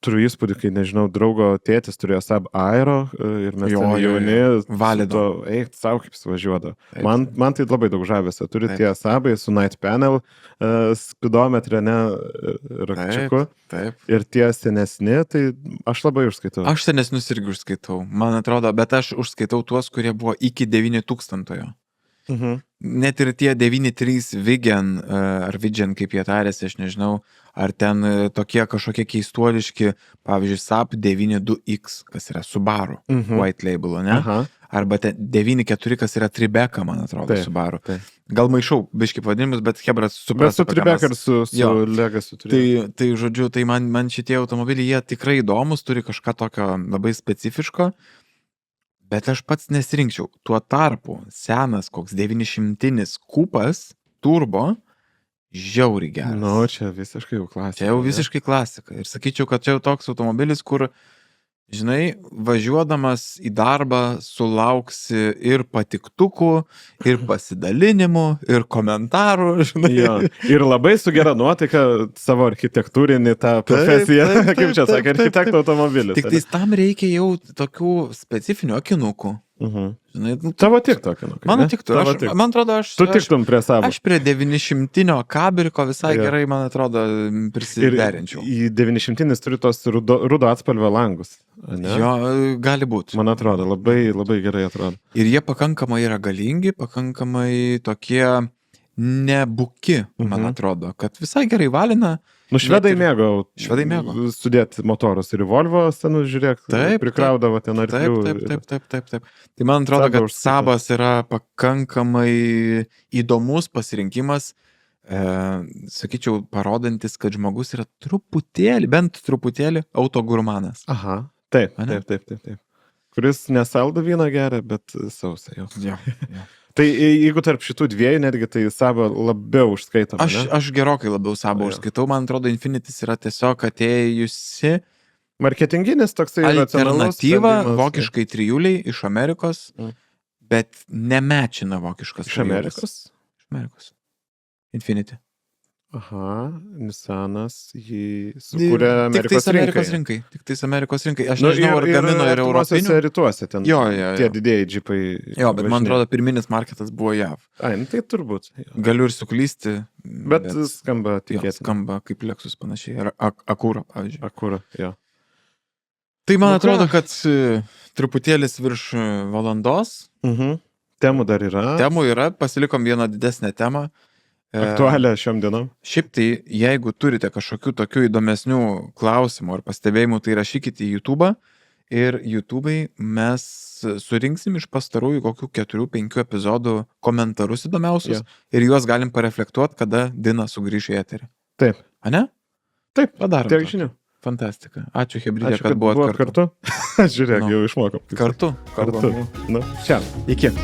turiu įspūdį, kai, nežinau, draugo tėtis turėjo Saab Aero ir mes jauni, valido. Eik, savo kaip suvažiuodo. Man tai labai daug žavėsio. Turi tie Saabai su Night Panel, spidometrė, rakčiuku. Ir tie senesni, tai aš labai užskaitau. Aš senesnius irgi užskaitau, man atrodo, bet aš užskaitau tuos, kurie buvo iki 9000-ojo. net ir tie 9.3 Vigen ar Vigen, kaip jie tarėsi, aš nežinau, ar ten tokie kažkokie keistuoliški, pavyzdžiui, SAP 9.2X, kas yra Subaru, white label, ne? Aha. Arba 9.4, kas yra Tribeca, man atrodo, Taip, Subaru. taip. Gal maišau, biškai pavadinimus, bet Hebras Bet suprastų. su Tribeca ir su Jo. Legacy turėjo. Tai žodžiu, tai man šitie automobiliai, jie tikrai įdomus, turi kažką tokio labai specifiško, bet aš pats nesirinkčiau. Tuo tarpu senas koks 900 kupas, turbo, žiauriai geras. Nu, čia visiškai jau klasika. Čia jau visiškai klasika. Ir sakyčiau, kad čia jau toks automobilis, kur, žinai, važiuodamas į darbą sulauksi ir patiktukų, ir pasidalinimų, ir komentarų, žinai. Jo. Ir labai su gera nuotaika savo architektūrinį tą profesiją, taip, kaip čia taip, sakė, taip, architekto automobilis. Tik tais tam reikia jau tokių specifinių akinukų. Žinai, Tavo tik tokį. Man tiktų. Man atrodo, Tu tiktum prie savo. Aš prie 900 kabiriko visai gerai, man atrodo, prisiderinčiau. Į 900 turi tos rudo atspalvio langus. Ne? Jo, gali būti. Man atrodo, labai, labai gerai atrodo. Ir jie pakankamai yra galingi, pakankamai tokie nebuki, man atrodo, kad visai gerai valina. Nu, švedai mėgo sudėti motorus ir į Volvo senus, žiūrėk, prikraudavo ten arklių. Taip. Tai man atrodo, kad Sabas yra pakankamai įdomus pasirinkimas, sakyčiau, parodantis, kad žmogus yra bent truputėlį autogurmanas. Aha, taip. Kuris nesaldo vyną geria, bet sausą jau. Jo. Tai jeigu tarp šitų dviejų netgi, tai Sabą labiau užskaitoma, ne? Aš gerokai labiau Sabą užskaitau, man atrodo, Infinitis yra tiesiog atėjusi marketinginis toksai alternatyva vokiškai trijuliai iš Amerikos, bet nemečina vokiškas trijulis. Iš Amerikos. Infinity. Aha, Nissanas jį sukūrė Amerikos rinkai. Tik tais Amerikos rinkai. Aš nežinau, ar gamino ir europinių. Rytuose ten tie didėjai džipai. Jo, bet man atrodo, pirminis marketas buvo JAV. Ai, tai turbūt. Galiu ir suklysti. Bet skamba tikėtina. Skamba kaip Lexus panašiai. Ar Acura, pavyzdžiui. Acura, jo. Tai man atrodo, kad truputėlis virš valandos. Temų dar yra. Temų yra, pasilikom vieną didesnę temą. Aktualią šiom dienom. Šiaip tai, jeigu turite kažkokių tokių įdomesnių klausimų ar pastebėjimų, tai rašykite į YouTube ir YouTube'ai mes surinksim iš pastarųjų kokių 4-5 epizodų komentarus įdomiausius ir juos galim pareflektuoti, kada Dina sugrįš į eterį. Taip. A ne? Taip, padarom. Tiek žinių. Fantastika. Ačiū, Hebridė, kad buvot kartu. Žiūrėk, jau išmokom. Kartu. Nu, čia. Iki.